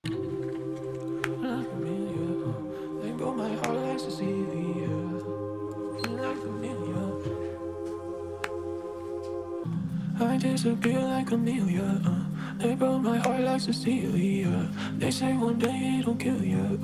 Like familiar, they broke my heart like Cecilia. Like familiar, I disappear like Amelia. They broke my heart like Cecilia. They say one day it'll kill you,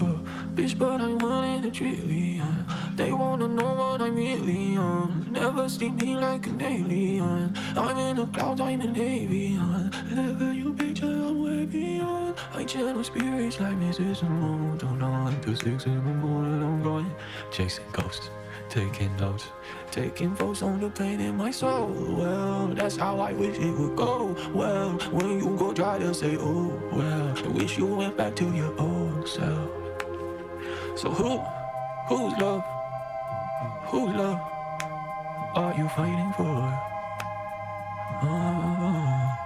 bitch, but I'm one in a trillion. They wanna know what I'm really on. Never see me like an alien. I'm in the clouds, I'm an avian. Whatever you picture, I'm way beyond. I channel spirits like Mrs. Moon. Don't know like the 6 in the morning. I'm going chasing ghosts, taking notes, taking photos on the pain in my soul. Well, that's how I wish it would go. Well, when you go try to say, oh, well, I wish you went back to your old self. So who's love? Whose love are you fighting for? Oh.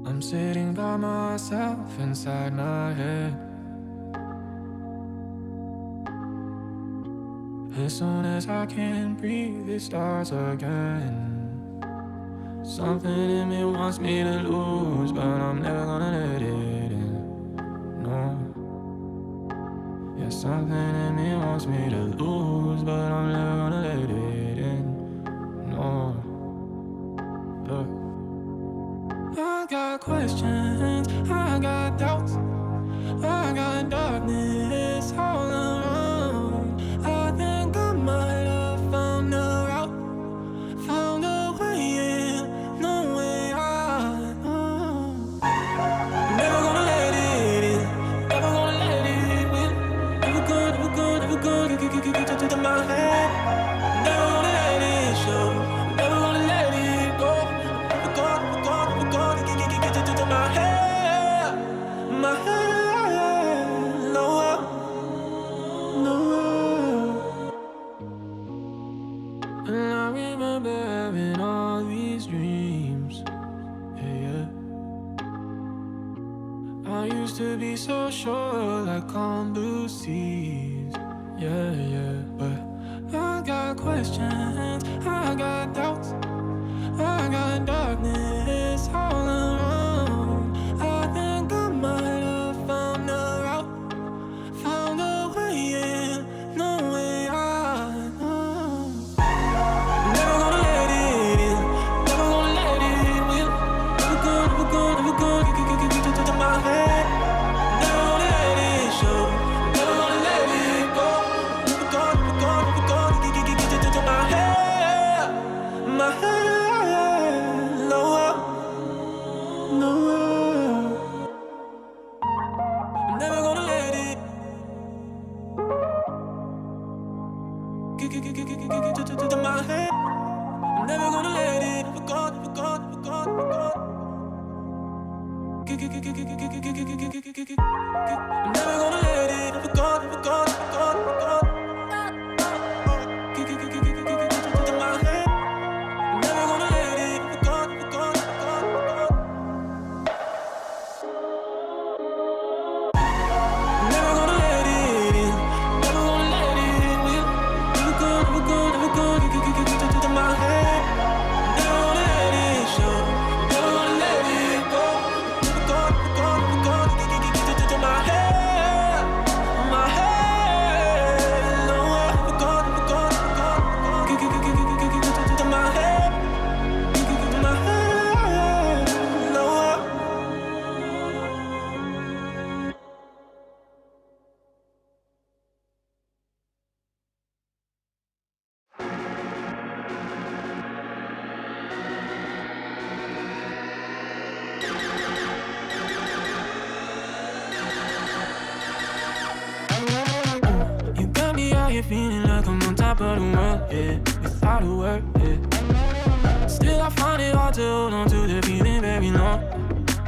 I'm sitting by myself inside my head. As soon as I can breathe, it starts again. Something in me wants me to lose, but I'm never gonna let it in. No. Yeah, something in me wants me to lose, but I'm never gonna let it in. No. Look, I got questions, I got doubts, I got darkness all around. I think I might have found a route, found a way in, no way out. Never gonna let it in, never gonna let it win. Never gonna get to my head. Never gonna let it show, never gonna let it go. Never gonna get to my head, my head. No, no. And I remember having all these dreams. Yeah. I used to be so sure, like calm blue seas. Yeah. But I got questions, I got doubts, I got darkness all around. I think I might have found a route, found a way in, no way out. Never gonna let it in, never gonna let it win. Never gonna get to my head. Never gonna let it show, never gonna let it go. Never gonna get to my head, my head. No, I'm never gonna let it get to my head. I'm never gonna let it never I'm never gonna let it never to my head. I'm never gonna let it never gonna let it in, never gonna let it win. Never gonna get to my head. Never gonna let it show, never gonna let it go. Never gonna get to my head, my head. No, never gonna get to my head, my head. No. You got me out here feeling like I'm on top of the world, yeah, without a word, yeah. Still Still I find it hard to hold on to the feeling very long.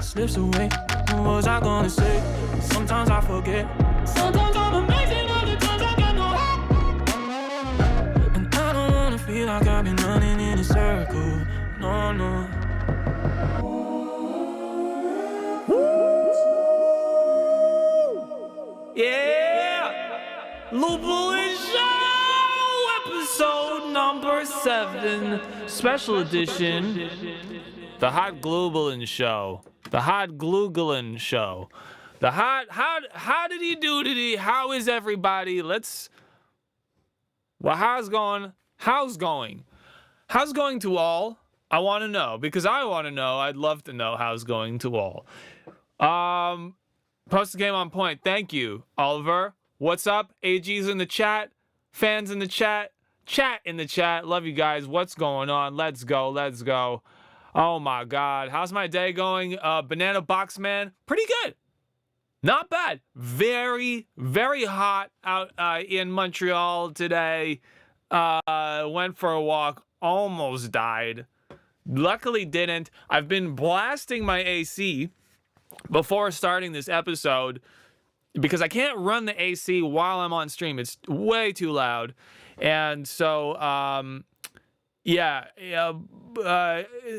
Slips away, what was I gonna say? Sometimes I forget. Sometimes I'm amazing, other times I got no hope. And I don't wanna feel like I've been running in a circle. No, no. Yeah! Lupulin Show! Episode number 7. Special edition. The hotgluegone show. The hotgluegone show. The how did he do today? How is everybody? How's going? How's going to all? I want to know, because I want to know. I'd love to know how's going to all. Post the game on point. Thank you, Oliver. What's up? AG's in the chat. Fans in the chat. Chat in the chat. Love you guys. What's going on? Let's go. Let's go. Oh my God. How's my day going? Banana Box Man. Pretty good. Not bad. Very, very hot out in Montreal today. Went for a walk. Almost died. Luckily didn't. I've been blasting my AC before starting this episode because I can't run the AC while I'm on stream. It's way too loud. And so,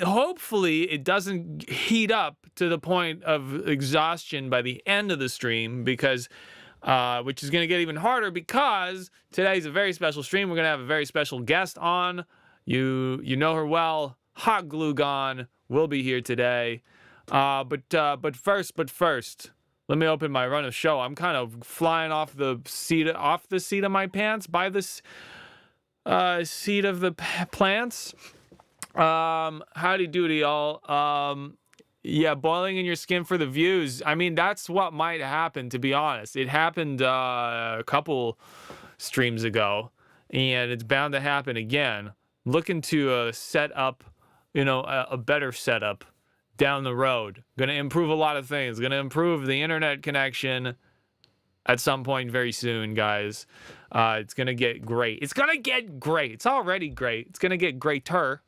hopefully it doesn't heat up to the point of exhaustion by the end of the stream, because which is going to get even harder, because today's a very special stream. We're going to have a very special guest on. You know her well. hotgluegone will be here today. But first, let me open my run of show. I'm kind of flying off the seat of my pants by this seat of the plants. Howdy doody, y'all. Yeah, boiling in your skin for the views. I mean, that's what might happen, to be honest. It happened a couple streams ago, and it's bound to happen again. Looking to set up, a better setup down the road. Going to improve a lot of things. Going to improve the internet connection at some point very soon, guys. It's going to get great. It's going to get great. It's already great. It's going to get greater.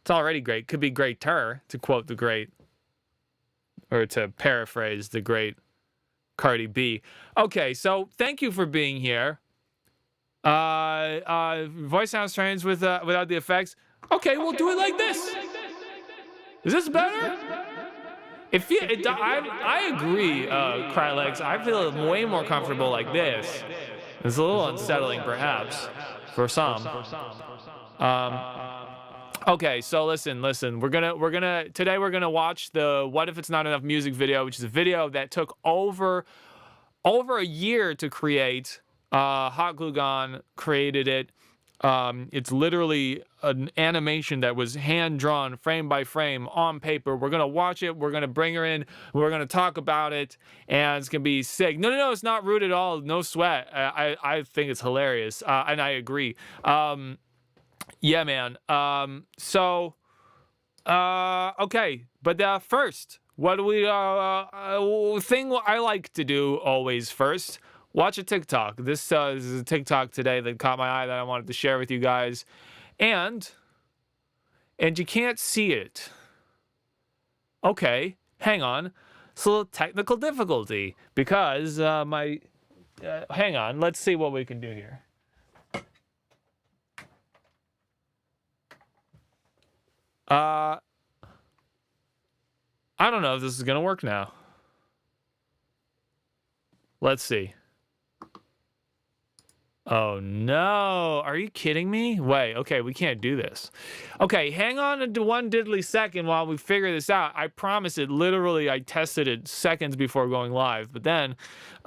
It's already great. Could be greater, to quote the great, or to paraphrase the great Cardi B. Okay, so thank you for being here. Voice sounds strange without the effects. Okay, we'll do it like this. Is this better? I agree, Krylex. I feel way more comfortable like this. It's a little unsettling, perhaps, for some. Okay, so listen. Today we're gonna watch the "What If It's Not Enough" music video, which is a video that took over a year to create. hotgluegone created it. It's literally an animation that was hand-drawn frame by frame on paper. We're going to watch it. We're going to bring her in. We're going to talk about it. And it's going to be sick. No, it's not rude at all. No sweat. I think it's hilarious. And I agree. Yeah, man. Okay. But first, what do we... thing I like to do always first... Watch a TikTok. This is a TikTok today that caught my eye that I wanted to share with you guys. And you can't see it. Okay, hang on. It's a little technical difficulty because hang on, let's see what we can do here. I don't know if this is going to work now. Let's see. Oh, no. Are you kidding me? Wait, okay, we can't do this. Okay, hang on to one diddly second while we figure this out. I promise it. Literally, I tested it seconds before going live. But then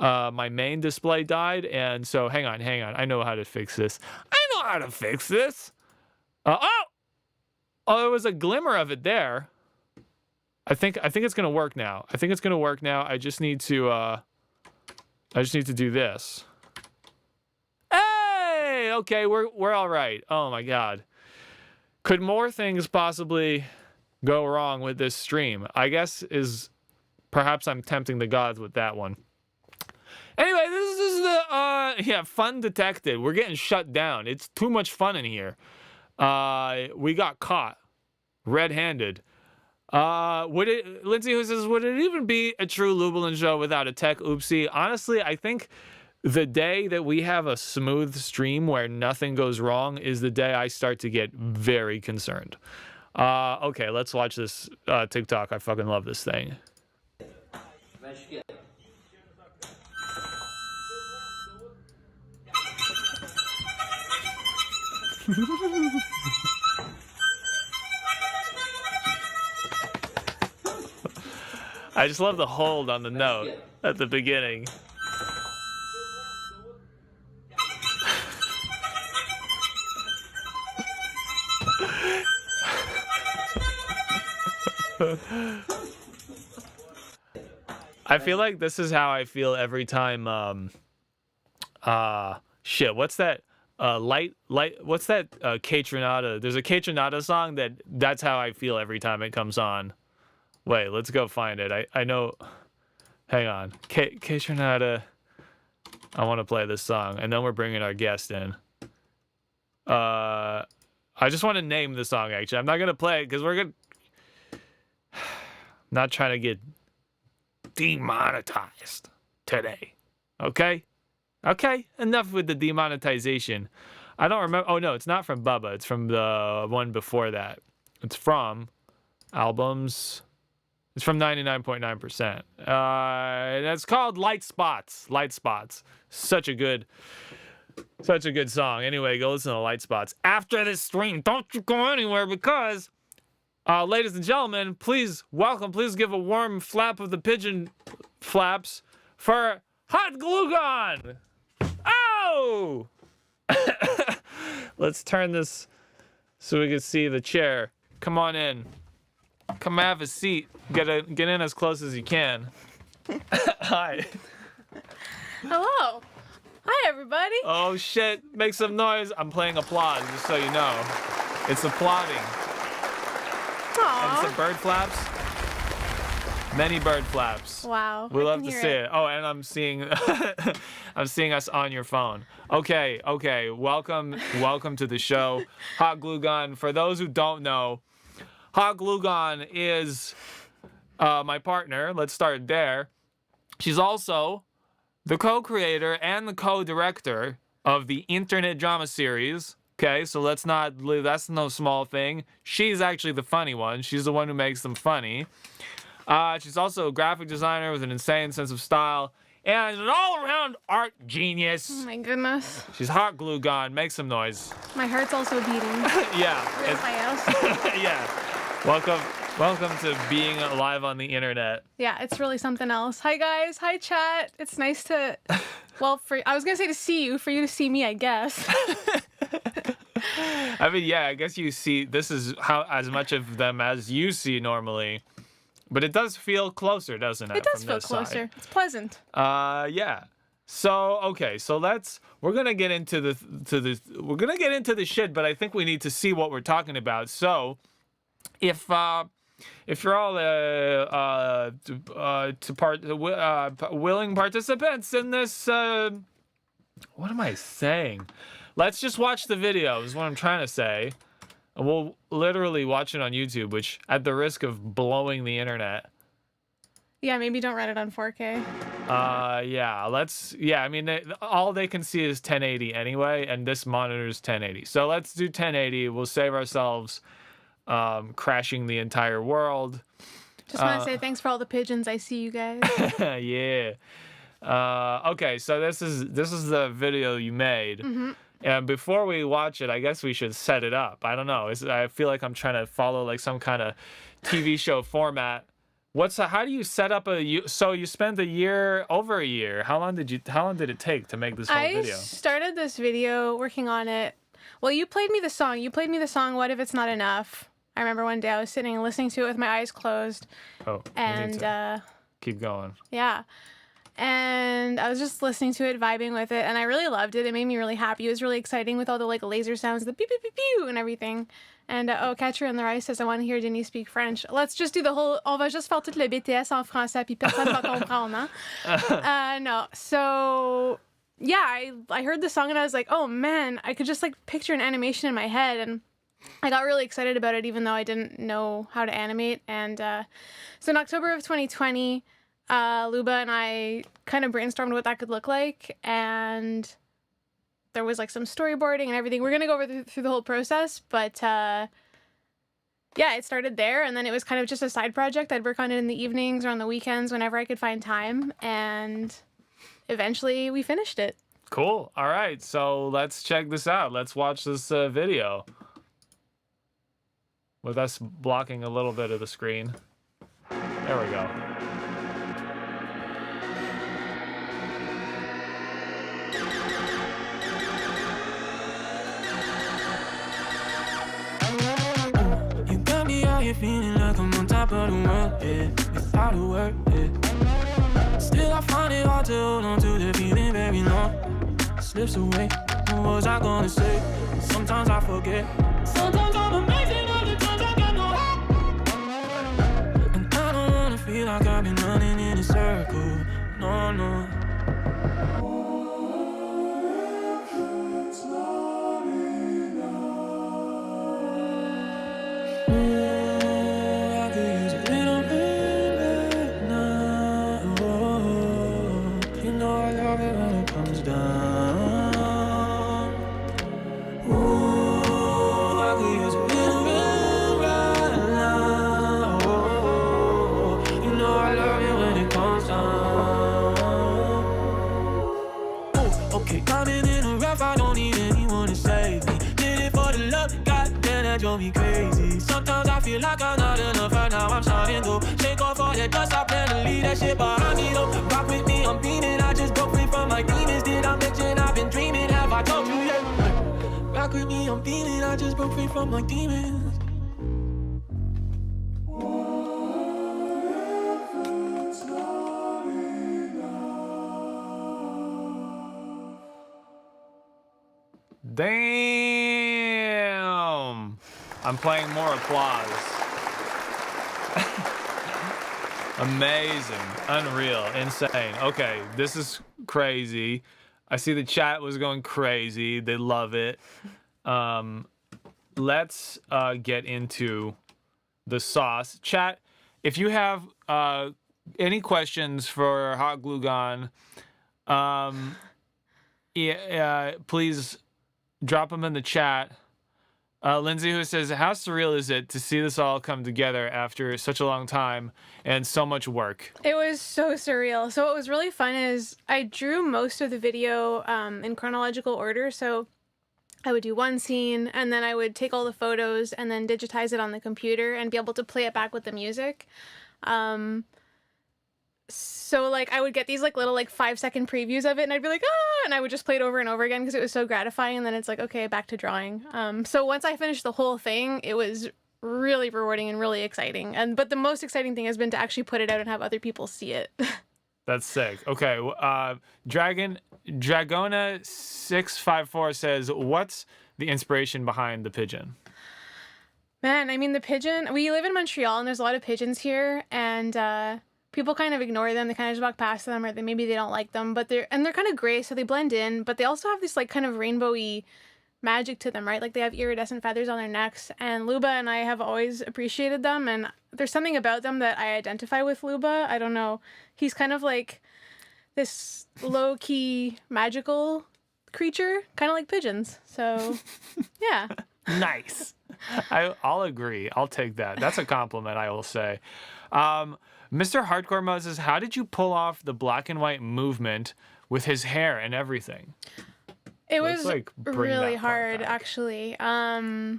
my main display died, and so hang on. I know how to fix this. Oh, there was a glimmer of it there. I think it's going to work now. I just need to do this. Okay, we're all right. Oh my God. Could more things possibly go wrong with this stream? I guess perhaps I'm tempting the gods with that one. Anyway, this is the fun detected. We're getting shut down. It's too much fun in here. We got caught red-handed. Lindsay who says, would it even be a true Lublin show without a tech oopsie? Honestly, I think the day that we have a smooth stream where nothing goes wrong is the day I start to get very concerned. Okay, let's watch this TikTok. I fucking love this thing. I just love the hold on the note at the beginning. I feel like this is how I feel every time shit, what's that what's that Kate Renata? There's a Kate Renata song that's how I feel every time it comes on. Wait, let's go find it. I know. Hang on. Kate Renata. I want to play this song, and then we're bringing our guest in. I just want to name the song, actually. I'm not going to play it because we're going to... Not trying to get demonetized today. Okay? Okay? Enough with the demonetization. I don't remember... Oh, no, it's not from Bubba. It's from the one before that. It's from albums... It's from 99.9%. That's called Light Spots. Light Spots. Such a good song. Anyway, go listen to Light Spots. After this stream, don't you go anywhere because, ladies and gentlemen, please give a warm flap of the pigeon flaps for hotgluegone. Oh! Let's turn this so we can see the chair. Come on in. Come have a seat. Get in as close as you can. Hi. Hello. Hi, everybody. Oh, shit. Make some noise. I'm playing applause, just so you know. It's applauding. Aww. And some bird flaps. Many bird flaps. Wow. We love to see it. Oh, and I'm seeing I'm seeing us on your phone. Okay. Welcome to the show. hotgluegone. For those who don't know, hotgluegone is my partner. Let's start there. She's also the co-creator and the co-director of the internet drama series. Okay, so that's no small thing. She's actually the funny one. She's the one who makes them funny. She's also a graphic designer with an insane sense of style and an all-around art genius. Oh my goodness. She's hotgluegone. Make some noise. My heart's also beating. Yeah. Real fast. Yeah. Welcome to being live on the internet. Yeah, it's really something else. Hi guys. Hi chat. It's nice to, well, I was gonna say to see you, for you to see me, I guess. I mean, yeah, I guess you see, this is how as much of them as you see normally, but it does feel closer, doesn't it? It does feel closer. Side. It's pleasant. Yeah. So okay, so we're gonna get into the shit, but I think we need to see what we're talking about. So, if you're all willing participants in this, what am I saying? Let's just watch the video is what I'm trying to say. And we'll literally watch it on YouTube, which at the risk of blowing the internet. Yeah, maybe don't run it on 4K. I mean, all they can see is 1080 anyway, and this monitor is 1080. So let's do 1080. We'll save ourselves crashing the entire world. Just want to say thanks for all the pigeons. I see you guys. Yeah. Okay, so this is the video you made. Mm-hmm. And before we watch it, I guess we should set it up. I don't know. I feel like I'm trying to follow like some kind of TV show format. How do you set up so you spent over a year. How long did it take to make this whole video? I started this video working on it. Well, you played me the song, What If It's Not Enough? I remember one day I was sitting and listening to it with my eyes closed. Oh, and keep going. Yeah. And I was just listening to it, vibing with it, and I really loved it. It made me really happy. It was really exciting with all the like laser sounds, the pew pew pew pew and everything. And Catcher in the Rye says, I want to hear Denise speak French. Let's just do the whole, on va juste faire tout le BTS en français, puis personne va comprendre, hein? No. So, yeah, I heard the song and I was like, oh man, I could just like picture an animation in my head. And I got really excited about it, even though I didn't know how to animate. And so in October of 2020, Luba and I kind of brainstormed what that could look like. And there was like some storyboarding and everything. We're going to go over through the whole process. But yeah, it started there. And then it was kind of just a side project. I'd work on it in the evenings or on the weekends whenever I could find time. And eventually we finished it. Cool. All right. So let's check this out. Let's watch this video. With us blocking a little bit of the screen. There we go. You got me out here feeling like I'm on top of the world, yeah, without a word, yeah. Still I find it hard to hold on to the feeling very long. Slips away, what was I gonna say? Sometimes I forget. Sometimes I'm amazing, other times I got no hope. And I don't wanna feel like I've been running in a circle, no, no. Drove me crazy. Sometimes I feel like I'm not enough, and now I'm shining though. Shake off all the dust, I plan to leave that shit behind me though. Rock with me, I'm beaming. I just broke free from my demons. Did I mention I've been dreaming? Have I told you yet? Rock with me, I'm beaming. I just broke free from my demons. Damn! I'm playing more applause. Amazing. Unreal. Insane. Okay, this is crazy. I see the chat was going crazy. They love it. Let's get into the sauce. Chat, if you have any questions for Hot Glue Gone, please drop them in the chat. Lindsay, who says, how surreal is it to see this all come together after such a long time and so much work? It was so surreal. So what was really fun is I drew most of the video in chronological order. So I would do one scene, and then I would take all the photos and then digitize it on the computer and be able to play it back with the music. So like I would get these like little like 5-second previews of it, and I'd be like, ah, and I would just play it over and over again because it was so gratifying. And then it's like, okay, back to drawing. So once I finished the whole thing, it was really rewarding and really exciting. But the most exciting thing has been to actually put it out and have other people see it. That's sick. Okay, Dragona654 says, what's the inspiration behind the pigeon? Man, I mean, the pigeon, we live in Montreal and there's a lot of pigeons here, and people kind of ignore them. They kind of just walk past them, or maybe they don't like them, but they're kind of gray, so they blend in, but they also have this like kind of rainbowy magic to them, right? Like they have iridescent feathers on their necks, and Luba and I have always appreciated them, and there's something about them that I identify with Luba. I don't know. He's kind of like this low-key magical creature, kind of like pigeons. So, yeah. Nice. I'll agree. I'll take that. That's a compliment, I will say. Mr. Hardcore Mode says, how did you pull off the black and white movement with his hair and everything? It was like really hard, actually. So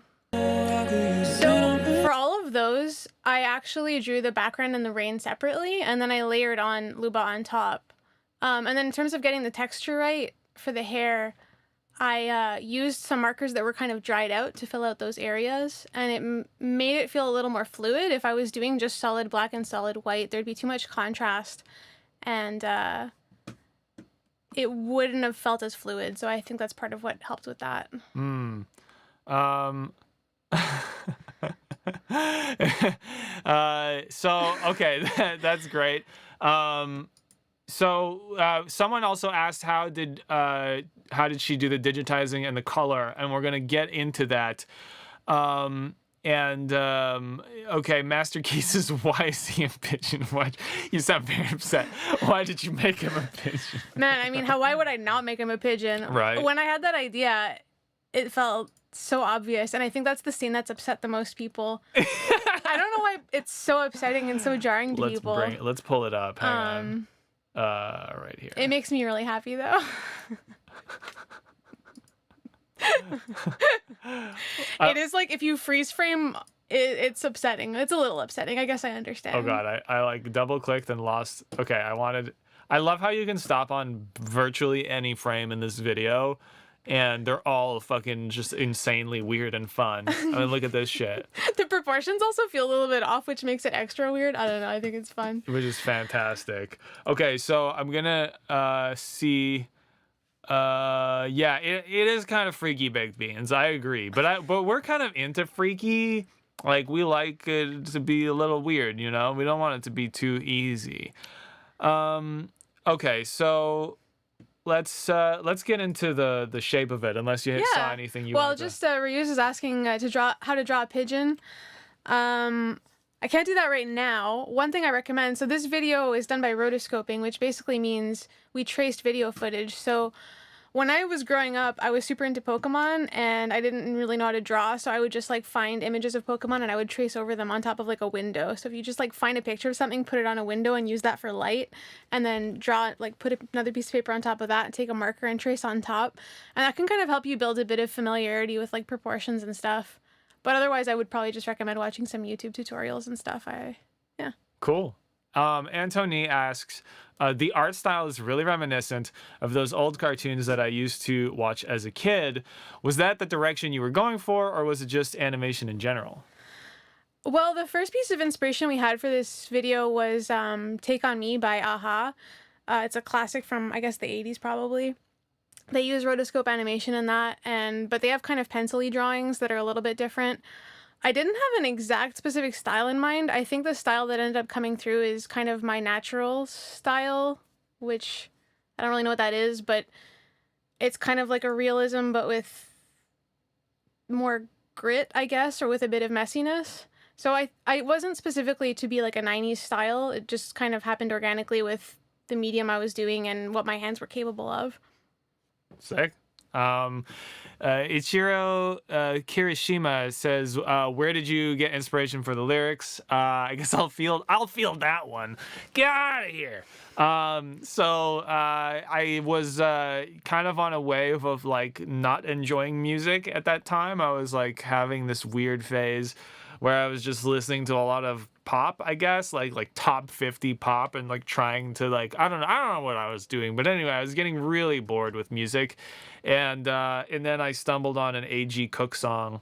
for all of those, I actually drew the background and the rain separately, and then I layered on Luba on top. And then in terms of getting the texture right for the hair, I used some markers that were kind of dried out to fill out those areas, and it made it feel a little more fluid. If I was doing just solid black and solid white, there'd be too much contrast, and it wouldn't have felt as fluid. So I think that's part of what helped with that. So okay, that's great. So someone also asked how did she do the digitizing and the color, and we're gonna get into that. Okay, Master Key says, why is he a pigeon? Why? You sound very upset. Why did you make him a pigeon? Man, I mean, why would I not make him a pigeon? Right. When I had that idea, it felt so obvious, and I think that's the scene that's upset the most people. I don't know why it's so upsetting and so jarring to people. Let's pull it up. Hang on. Right here. It makes me really happy though. It is like if you freeze frame, it's upsetting. It's a little upsetting. I guess I understand. Oh god, I like double clicked and lost. Okay, I love how you can stop on virtually any frame in this video, and they're all fucking just insanely weird and fun. I mean, look at this shit. The proportions also feel a little bit off, which makes it extra weird. I don't know. I think it's fun. Which is fantastic. Okay, so I'm gonna see. Yeah, it is kind of freaky baked beans. I agree, but we're kind of into freaky. Like, we like it to be a little weird, you know. We don't want it to be too easy. Okay, so let's get into the shape of it. Unless you saw anything you. Well, just Ryuz is asking how to draw a pigeon. I can't do that right now. One thing I recommend, so this video is done by rotoscoping, which basically means we traced video footage. So when I was growing up, I was super into Pokemon, and I didn't really know how to draw, so I would just like find images of Pokemon and I would trace over them on top of like a window. So if you just like find a picture of something, put it on a window and use that for light, and then draw it, like put another piece of paper on top of that and take a marker and trace on top. And that can kind of help you build a bit of familiarity with like proportions and stuff. But otherwise, I would probably just recommend watching some YouTube tutorials and stuff. Yeah. Cool. Antony asks, the art style is really reminiscent of those old cartoons that I used to watch as a kid. Was that the direction you were going for, or was it just animation in general? Well, the first piece of inspiration we had for this video was Take On Me by a-ha. It's a classic from, I guess, the 80s probably. They use rotoscope animation in that, but they have kind of pencil-y drawings that are a little bit different. I didn't have an exact specific style in mind. I think the style that ended up coming through is kind of my natural style, which I don't really know what that is, but it's kind of like a realism, but with more grit, I guess, or with a bit of messiness. So I wasn't specifically to be like a 90s style. It just kind of happened organically with the medium I was doing and what my hands were capable of. Sick. Ichiro Kirishima says, where did you get inspiration for the lyrics? I guess I'll field that one. Get out of here. So I was kind of on a wave of like not enjoying music at that time. I was like having this weird phase where I was just listening to a lot of pop, I guess, like top 50 pop, and like trying to like I don't know what I was doing, but anyway, I was getting really bored with music, and then I stumbled on an A.G. Cook song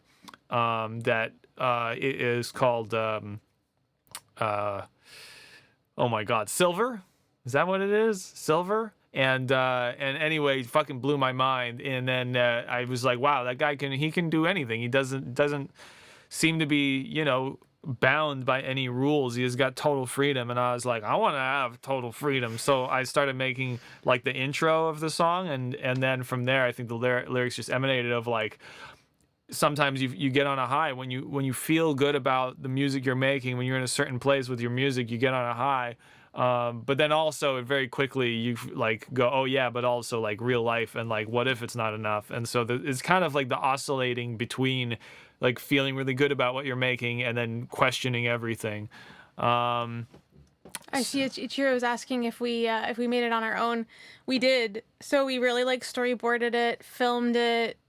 that it is called oh my god, Silver. Is that what it is? Silver. And anyway, it fucking blew my mind. And then I was like, wow, that guy can do anything. He doesn't seem to be, you know, bound by any rules. He has got total freedom. And I was like, I want to have total freedom. So I started making like the intro of the song, and then from there, I think the lyrics just emanated of like, sometimes you get on a high when you feel good about the music you're making. When you're in a certain place with your music, you get on a high. But then also very quickly you like go, oh yeah, but also like real life, and like what if it's not enough? And so it's kind of like the oscillating between like feeling really good about what you're making and then questioning everything. I see Ichiro was asking if we made it on our own. We did. So we really like storyboarded it, filmed it,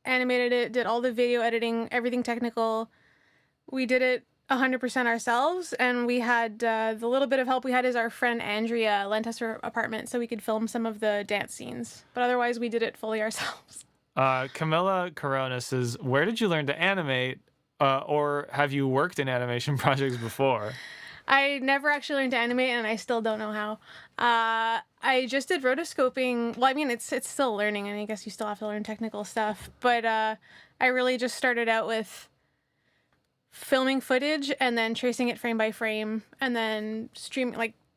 animated it, did all the video editing, everything technical. We did it 100% ourselves, and we had the little bit of help we had is our friend Andrea lent us her apartment so we could film some of the dance scenes. But otherwise, we did it fully ourselves. Camilla Corona says, where did you learn to animate, or have you worked in animation projects before? I never actually learned to animate, and I still don't know how. I just did rotoscoping. Well, I mean, it's still learning, and I guess you still have to learn technical stuff. But I really just started out with filming footage and then tracing it frame by frame, and then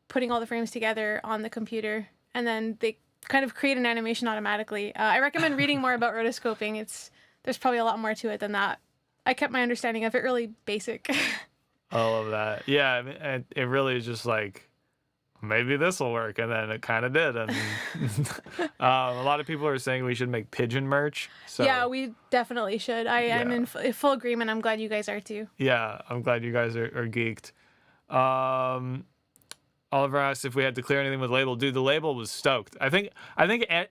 putting all the frames together on the computer, and then they kind of create an animation automatically. I recommend reading more about rotoscoping. There's probably a lot more to it than that. I kept my understanding of it really basic. All of that. Yeah, I mean, it really is just like, maybe this will work, and then it kind of did. And a lot of people are saying we should make pigeon merch. So Yeah, we definitely should. I'm in full agreement. I'm glad you guys are too. yeah, I'm glad you guys are geeked. Oliver asked if we had to clear anything with label. Dude, the label was stoked. I think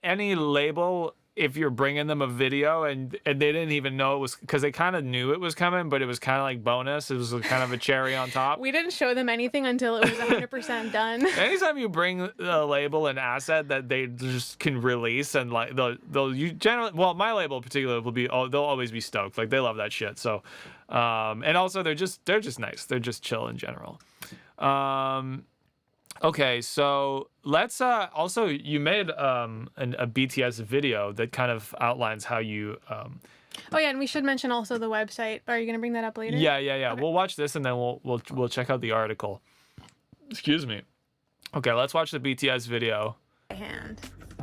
any label, if you're bringing them a video and they didn't even know it was, because they kind of knew it was coming, but it was kind of like bonus. It was kind of a cherry on top. We didn't show them anything until it was 100% done. Anytime you bring a label, an asset that they just can release, and like they'll you generally, well, my label in particular will be, they'll always be stoked. Like they love that shit. So, and also they're just nice. They're just chill in general. Okay, so let's also, you made a BTS video that kind of outlines how you Oh yeah, and we should mention also the website. Are you gonna bring that up later? Yeah. Okay. We'll watch this and then we'll check out the article. Excuse me. Okay, let's watch the BTS video. Hand.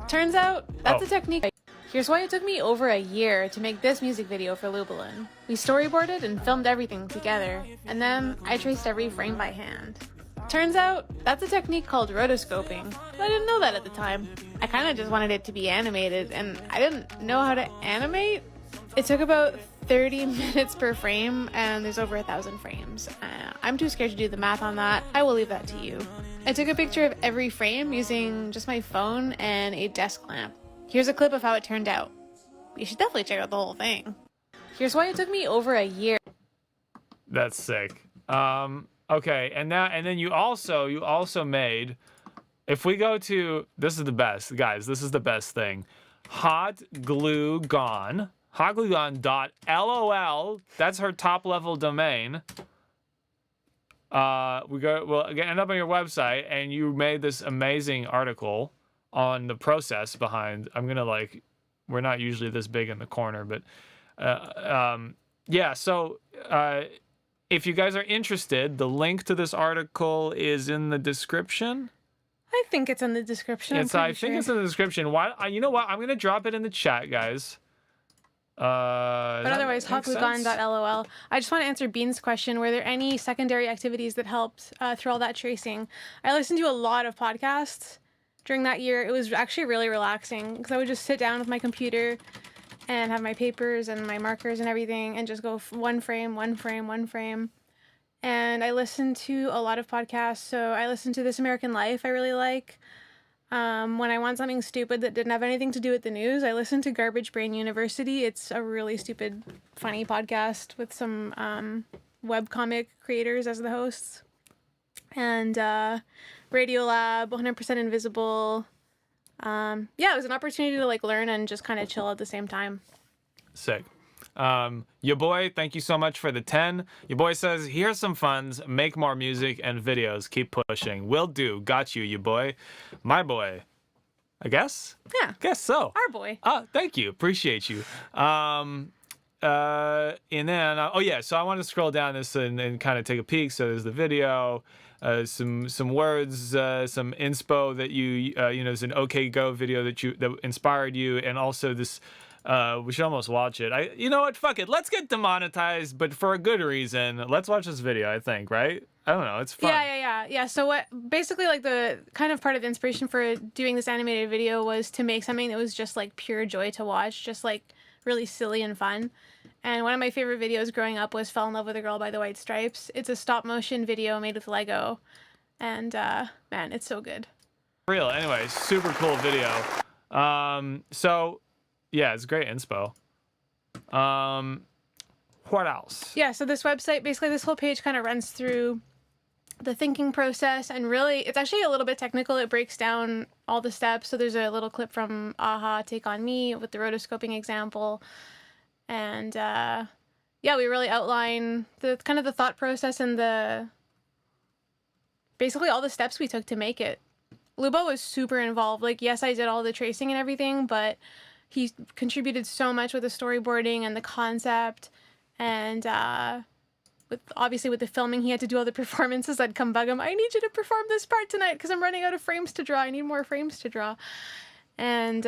Turns out that's a technique. Here's why it took me over a year to make this music video for Lubelin. We storyboarded and filmed everything together, and then I traced every frame by hand. Turns out that's a technique called rotoscoping, but I didn't know that at the time. I kind of just wanted it to be animated, and I didn't know how to animate. It took about 30 minutes per frame, and there's over 1,000 frames. I'm too scared to do the math on that. I will leave that to you. I took a picture of every frame using just my phone and a desk lamp. Here's a clip of how it turned out. You should definitely check out the whole thing. Here's why it took me over a year. That's sick. Okay, and then you also made, if we go to, this is the best, guys, this is the best thing. Hotgluegone, hotgluegone.lol, that's her top level domain. We'll end up on your website, and you made this amazing article on the process behind, we're not usually this big in the corner, but yeah, so if you guys are interested, the link to this article is in the description. I think it's in the description. I think it's in the description. You know what? I'm gonna drop it in the chat, guys. But otherwise, hotgluegone.lol. I just want to answer Bean's question. Were there any secondary activities that helped through all that tracing? I listened to a lot of podcasts during that year. It was actually really relaxing because I would just sit down with my computer and have my papers and my markers and everything and just go one frame. And I listened to a lot of podcasts. So I listened to This American Life, I really like. When I want something stupid that didn't have anything to do with the news, I listened to Garbage Brain University. It's a really stupid, funny podcast with some webcomic creators as the hosts. And Radio Lab, 100% Invisible. Yeah, it was an opportunity to learn and just kind of chill at the same time. Sick. Your boy, thank you so much for the 10. Your boy says, here's some funds, make more music and videos, keep pushing. Will do. Got you, your boy. My boy. I guess? Yeah. Guess so. Our boy. Thank you. Appreciate you. And then, so I want to scroll down this and kind of take a peek. So there's the video. Some words, some inspo that there's an OK Go video that inspired you, and also this. We should almost watch it. You know what? Fuck it. Let's get demonetized, but for a good reason. Let's watch this video. I think, right? I don't know. It's fun. Yeah. So what? Basically, the kind of part of the inspiration for doing this animated video was to make something that was just pure joy to watch, just really silly and fun. And one of my favorite videos growing up was Fell in Love with a Girl by the White Stripes. It's a stop motion video made with Lego. And man, it's so good. Real. Anyway, super cool video. So yeah, it's great inspo. What else? Yeah, so this website, basically this whole page kind of runs through the thinking process, and really it's actually a little bit technical. It breaks down all the steps. So there's a little clip from AHA, Take On Me, with the rotoscoping example. And we really outline the kind of the thought process and basically all the steps we took to make it. Lubo was super involved. Yes, I did all the tracing and everything, but he contributed so much with the storyboarding and the concept. And with the filming, he had to do all the performances. I'd come bug him. I need you to perform this part tonight because I'm running out of frames to draw. I need more frames to draw. And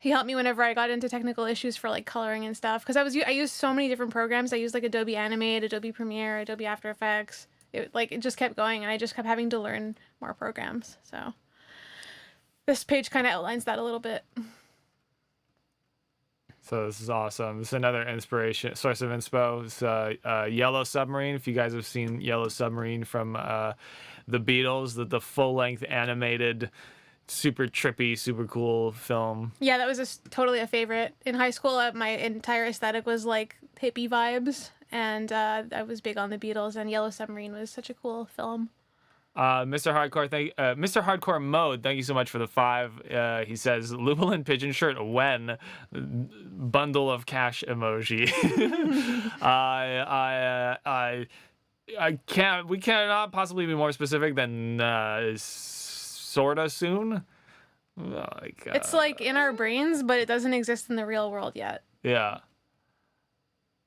He helped me whenever I got into technical issues for like coloring and stuff. Because I used so many different programs. I used like Adobe Animate, Adobe Premiere, Adobe After Effects. It just kept going, and I just kept having to learn more programs. So this page kind of outlines that a little bit. So this is awesome. This is another source of inspo. It's Yellow Submarine. If you guys have seen Yellow Submarine from the Beatles, the full-length animated, super trippy, super cool film. Yeah, that was totally a favorite. In high school, my entire aesthetic was like hippie vibes, and I was big on the Beatles, and Yellow Submarine was such a cool film. Mr. Mr. Hardcore Mode, thank you so much for the 5. He says, Lupulin pigeon shirt when bundle of cash emoji. We cannot possibly be more specific than sorta soon. Like, it's like in our brains, but it doesn't exist in the real world yet. Yeah.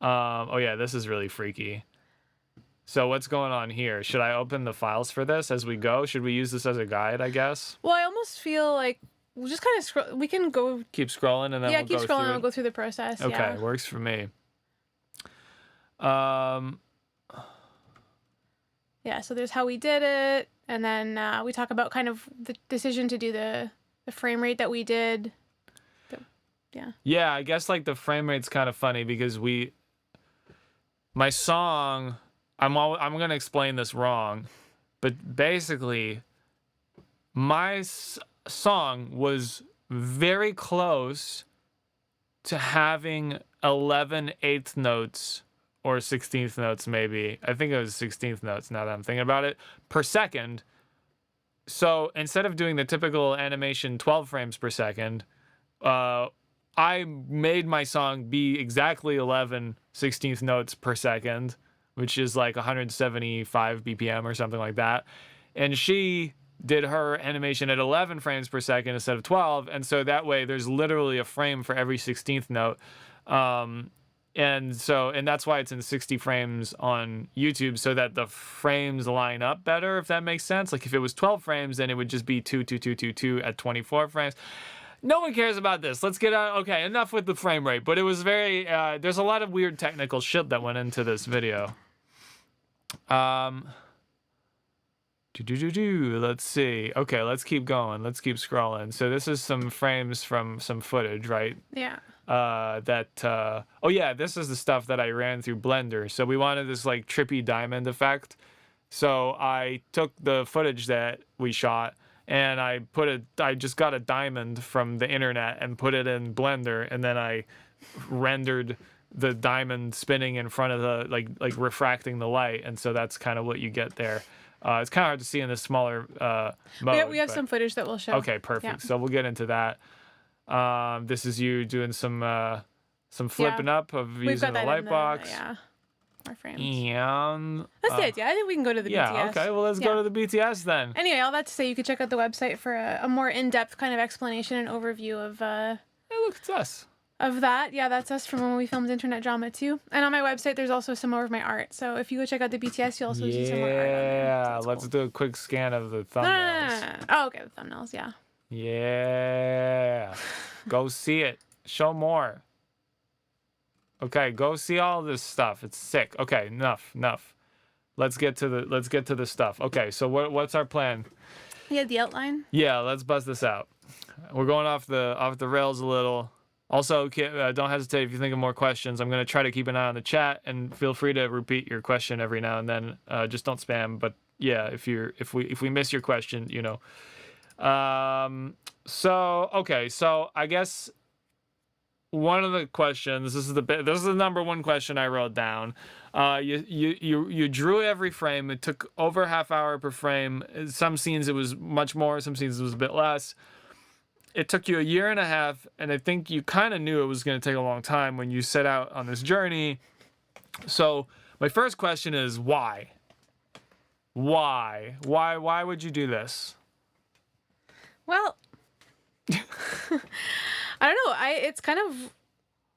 Oh yeah, this is really freaky. So what's going on here? Should I open the files for this as we go? Should we use this as a guide, I guess? Well, I almost feel like we'll just kind of scroll. We can go. Keep scrolling and then we'll keep go scrolling through and we'll go through the process. Okay, yeah. Works for me. Yeah, so there's how we did it, and then we talk about kind of the decision to do the frame rate that we did. Yeah. Yeah, I guess like the frame rate's kind of funny because my song, I'm gonna explain this wrong, but basically, my song was very close to having 11 eighth notes or 16th notes, maybe. I think it was 16th notes now that I'm thinking about it, per second. So instead of doing the typical animation 12 frames per second, I made my song be exactly 11 16th notes per second, which is like 175 BPM or something like that. And she did her animation at 11 frames per second instead of 12. And so that way there's literally a frame for every 16th note. And that's why it's in 60 frames on YouTube, so that the frames line up better, if that makes sense. Like if it was 12 frames, then it would just be 2, 2, 2, 2, 2 at 24 frames. No one cares about this. Let's get out. Okay, enough with the frame rate. But it was very, there's a lot of weird technical shit that went into this video. Let's see. Okay, let's keep going. Let's keep scrolling. So this is some frames from some footage, right? Yeah. Oh yeah, this is the stuff that I ran through Blender. So we wanted this like trippy diamond effect. So I took the footage that we shot and I just got a diamond from the internet and put it in Blender, and then I rendered the diamond spinning in front of the like refracting the light, and so that's kind of what you get there. It's kind of hard to see in this smaller mode. We have some footage that we'll show. Okay, perfect. Yeah. So we'll get into that. This is you doing some flipping up of using the light box. Yeah. More frames. And that's it. Yeah, I think we can go to the BTS. Yeah. Okay. Well, let's go to the BTS then. Anyway, all that to say, you could check out the website for a more in-depth kind of explanation and overview of. Hey, look, it's us. Of that, yeah, that's us from when we filmed Internet Drama 2. And on my website, there's also some more of my art. So if you go check out the BTS, you'll also see some more art on there. Yeah, let's do a quick scan of the thumbnails. Oh, okay, the thumbnails, yeah. Yeah. Go see it. Show more. Okay, go see all this stuff. It's sick. Okay, enough. Let's get to the stuff. Okay, so what's our plan? Yeah, the outline. Yeah, let's buzz this out. We're going off the rails a little. Also, don't hesitate if you think of more questions. I'm going to try to keep an eye on the chat, and feel free to repeat your question every now and then. Just don't spam. But yeah, if we miss your question, you know. So I guess one of the questions. This is the number one question I wrote down. You drew every frame. It took over a half hour per frame. Some scenes it was much more. Some scenes it was a bit less. It took you a year and a half, and I think you kind of knew it was going to take a long time when you set out on this journey. So my first question is why? Why would you do this? Well, I don't know. It's kind of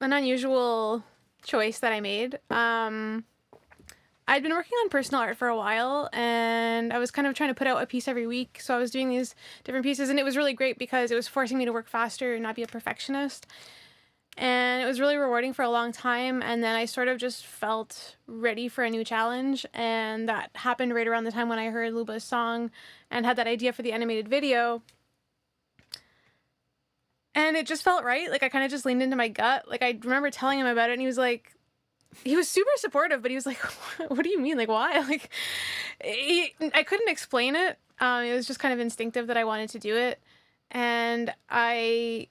an unusual choice that I made. I I'd been working on personal art for a while, and I was kind of trying to put out a piece every week. So I was doing these different pieces, and it was really great because it was forcing me to work faster and not be a perfectionist. And it was really rewarding for a long time. And then I sort of just felt ready for a new challenge. And that happened right around the time when I heard Luba's song and had that idea for the animated video. And it just felt right. Like, I kind of just leaned into my gut. Like, I remember telling him about it, and he was super supportive, but he was like, what do you mean? Like, why? Like, I couldn't explain it. It was just kind of instinctive that I wanted to do it. And I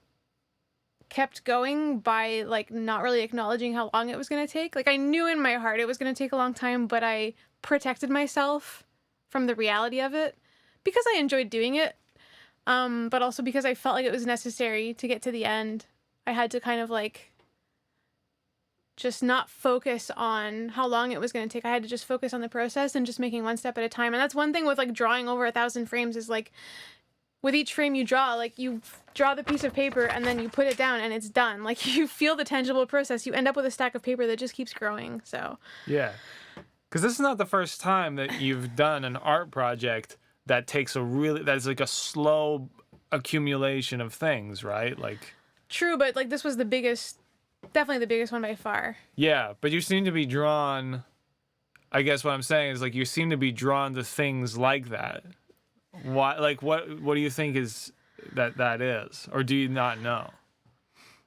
kept going by, like, not really acknowledging how long it was going to take. Like, I knew in my heart it was going to take a long time, but I protected myself from the reality of it because I enjoyed doing it. But also because I felt like it was necessary to get to the end. I had to kind of, like, just not focus on how long it was going to take. I had to just focus on the process and just making one step at a time. And that's one thing with, like, drawing over 1,000 frames is, like, with each frame you draw, like, you draw the piece of paper and then you put it down and it's done. Like, you feel the tangible process. You end up with a stack of paper that just keeps growing. So Yeah. Because this is not the first time that you've done an art project that takes that's like a slow accumulation of things, right? Like, true, but, like, this was definitely the biggest one by far. yeah, but you seem to be drawn, I guess what I'm saying is, like, you seem to be drawn to things like that. Why, like, what do you think is that is? Or do you not know?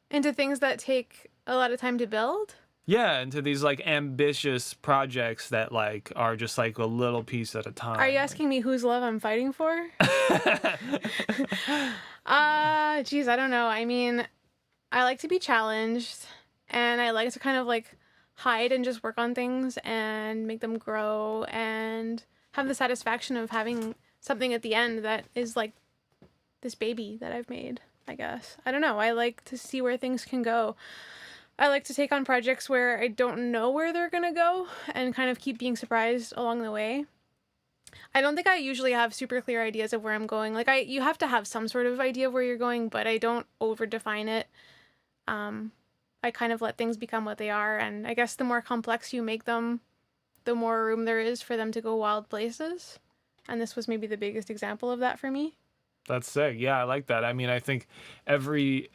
Into things that take a lot of time to build? Yeah, into these, like, ambitious projects that, like, are just, like, a little piece at a time. Are you asking me whose love I'm fighting for? Geez, I don't know. I mean, I like to be challenged, and I like to kind of, like, hide and just work on things and make them grow and have the satisfaction of having something at the end that is, like, this baby that I've made, I guess. I don't know. I like to see where things can go. I like to take on projects where I don't know where they're going to go and kind of keep being surprised along the way. I don't think I usually have super clear ideas of where I'm going. Like, you have to have some sort of idea of where you're going, but I don't over define it. I kind of let things become what they are. And I guess the more complex you make them, the more room there is for them to go wild places. And this was maybe the biggest example of that for me. That's sick. Yeah, I like that. I mean, I think every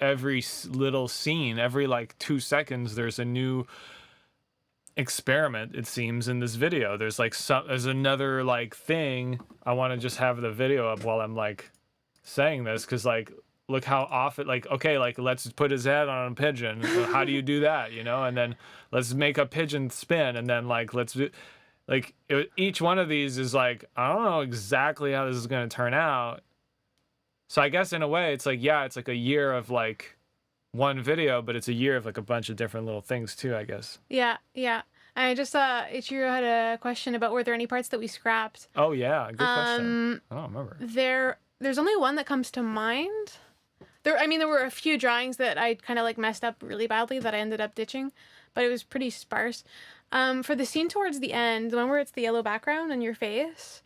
little scene, every, like, 2 seconds, there's a new experiment, it seems, in this video. There's, like, there's another, like, thing. I want to just have the video up while I'm, like, saying this, because, like, look how often, like, okay, like, let's put his head on a pigeon. How do you do that, you know? And then let's make a pigeon spin, and then, like, let's do, like, each one of these is, like, I don't know exactly how this is going to turn out. So I guess in a way, it's like, yeah, it's like a year of, like, one video, but it's a year of, like, a bunch of different little things too, I guess. Yeah, yeah. I just saw Ichiro had a question about were there any parts that we scrapped. Oh yeah, good question. I don't remember. There's only one that comes to mind. There were a few drawings that I kind of, like, messed up really badly that I ended up ditching, but it was pretty sparse. For the scene towards the end, the one where it's the yellow background on your face,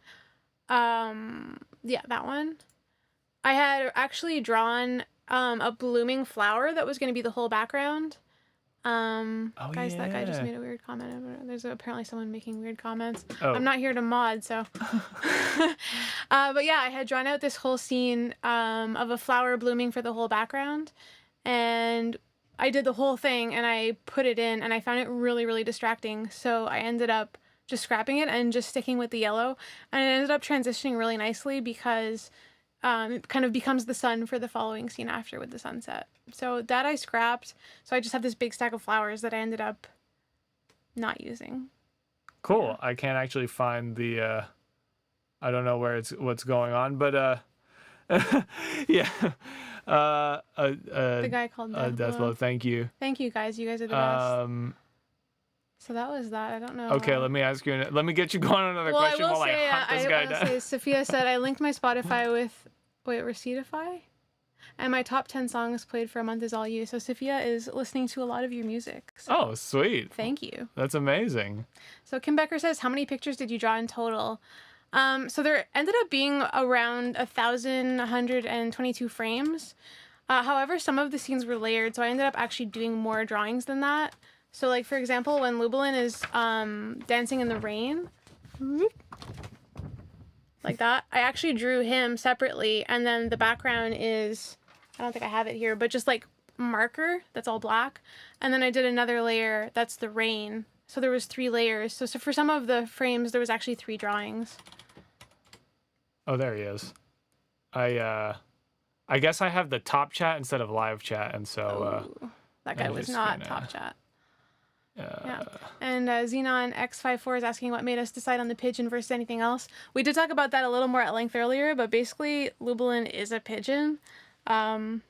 yeah, that one. I had actually drawn a blooming flower that was going to be the whole background. Guys, that guy just made a weird comment. There's apparently someone making weird comments. Oh. I'm not here to mod, so. But yeah, I had drawn out this whole scene of a flower blooming for the whole background. And I did the whole thing and I put it in and I found it really, really distracting. So I ended up just scrapping it and just sticking with the yellow. And it ended up transitioning really nicely because it kind of becomes the sun for the following scene after with the sunset. So that I scrapped. So I just have this big stack of flowers that I ended up not using. Cool. Yeah. I can't actually find the, I don't know what's going on, but yeah. The guy called Deathblow, thank you. Thank you, guys. You guys are the best. So that was that. I don't know. Okay, let me ask you. Let me get you going on another question while I hunt this guy down. Sophia said I linked my Spotify with Receiptify, and my top 10 songs played for a month is all you. So Sophia is listening to a lot of your music. So oh, sweet. Thank you. That's amazing. So Kim Becker says, how many pictures did you draw in total? So there ended up being around 1,122 frames. However, some of the scenes were layered, so I ended up actually doing more drawings than that. So like for example, when Lubelin is dancing in the rain, like that, I actually drew him separately, and then the background is, I don't think I have it here, but just like marker that's all black, and then I did another layer that's the rain. So there was 3 layers. So for some of the frames there was actually 3 drawings. Oh, there he is. I guess I have the top chat instead of live chat, and so That guy I'm was just not gonna- top chat. Yeah. And Xenon X54 is asking what made us decide on the pigeon versus anything else. We did talk about that a little more at length earlier, but basically Lubelin is a pigeon. Kind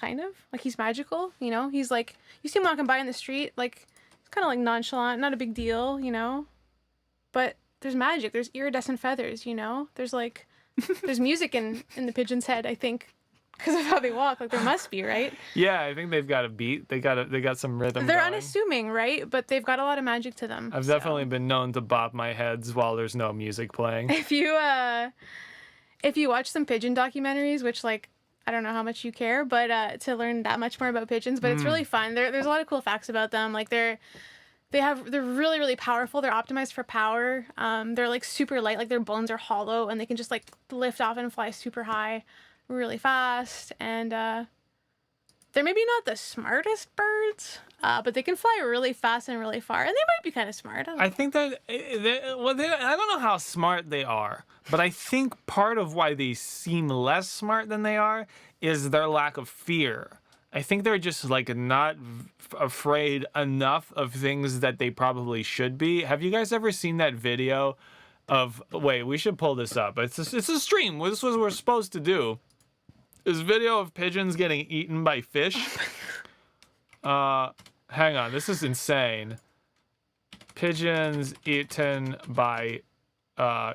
of. Like he's magical, you know? He's like, you see him walking by in the street, like, it's kind of like nonchalant, not a big deal, you know? But there's magic, there's iridescent feathers, you know? There's like, there's music in the pigeon's head, I think. Because of how they walk, like there must be, right? Yeah, I think they've got a beat. They got some rhythm. They're going. unassuming, right? But they've got a lot of magic to them. I've definitely been known to bop my heads while there's no music playing. If you watch some pigeon documentaries, which like I don't know how much you care, but to learn that much more about pigeons, but it's really fun. There's a lot of cool facts about them. Like they're really really powerful. They're optimized for power. They're like super light. Like their bones are hollow and they can just like lift off and fly super high, really fast. And they're maybe not the smartest birds, but they can fly really fast and really far. And they might be kind of smart. I think that I don't know how smart they are, but I think part of why they seem less smart than they are is their lack of fear. I think they're just like not afraid enough of things that they probably should be. Have you guys ever seen that video of? Wait, we should pull this up. It's a stream. This was what we're supposed to do. This video of pigeons getting eaten by fish. Hang on, this is insane. Pigeons eaten by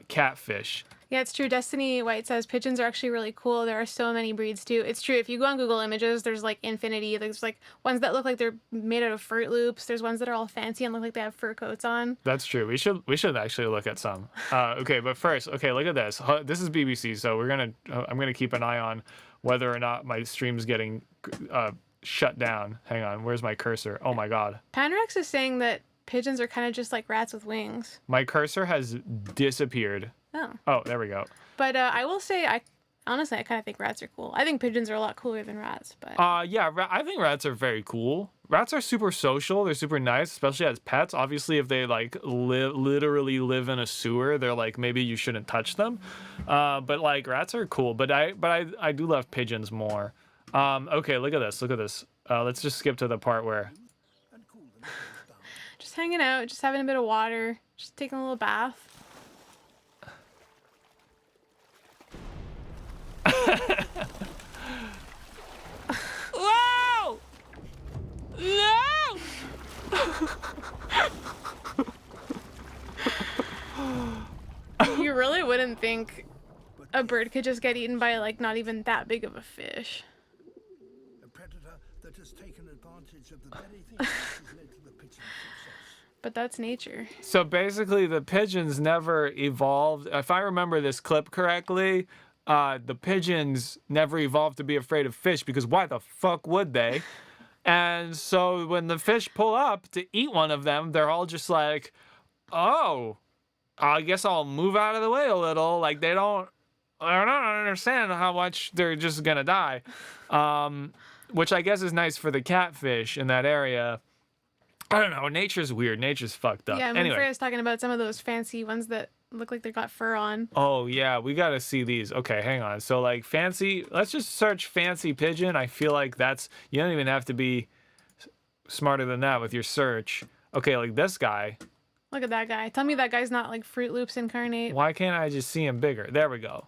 catfish. Yeah, it's true. Destiny White says pigeons are actually really cool. There are so many breeds too. It's true. If you go on Google Images, there's like infinity. There's like ones that look like they're made out of Fruit Loops. There's ones that are all fancy and look like they have fur coats on. That's true. We should actually look at some. Okay, but first, okay, look at this. This is BBC, so I'm gonna keep an eye on whether or not my stream's getting shut down. Hang on, where's my cursor? Oh my god. Panrex is saying that pigeons are kind of just like rats with wings. My cursor has disappeared. Oh, there we go. But I will say, honestly, I kind of think rats are cool. I think pigeons are a lot cooler than rats. But yeah, I think rats are very cool. Rats are super social. They're super nice, especially as pets. Obviously, if they like literally live in a sewer, they're like maybe you shouldn't touch them. But like rats are cool. But I do love pigeons more. Okay, look at this. Look at this. Let's just skip to the part where just hanging out, just having a bit of water, just taking a little bath. Whoa! No! You really wouldn't think a bird could just get eaten by like not even that big of a fish. A predator that has taken advantage of the very thing that has led to the pigeon's success. But that's nature. So basically, the pigeons never evolved. If I remember this clip correctly, the pigeons never evolved to be afraid of fish because why the fuck would they? And so when the fish pull up to eat one of them, they're all just like, oh, I guess I'll move out of the way a little. Like I don't understand how much they're just gonna die. Which I guess is nice for the catfish in that area. I don't know. Nature's weird. Nature's fucked up. Yeah, Anyway. Freya's talking about some of those fancy ones that look like they got fur on. Oh, yeah. We got to see these. Okay, hang on. So, like, fancy... Let's just search fancy pigeon. I feel like that's... You don't even have to be smarter than that with your search. Okay, like this guy. Look at that guy. Tell me that guy's not like Fruit Loops incarnate. Why can't I just see him bigger? There we go.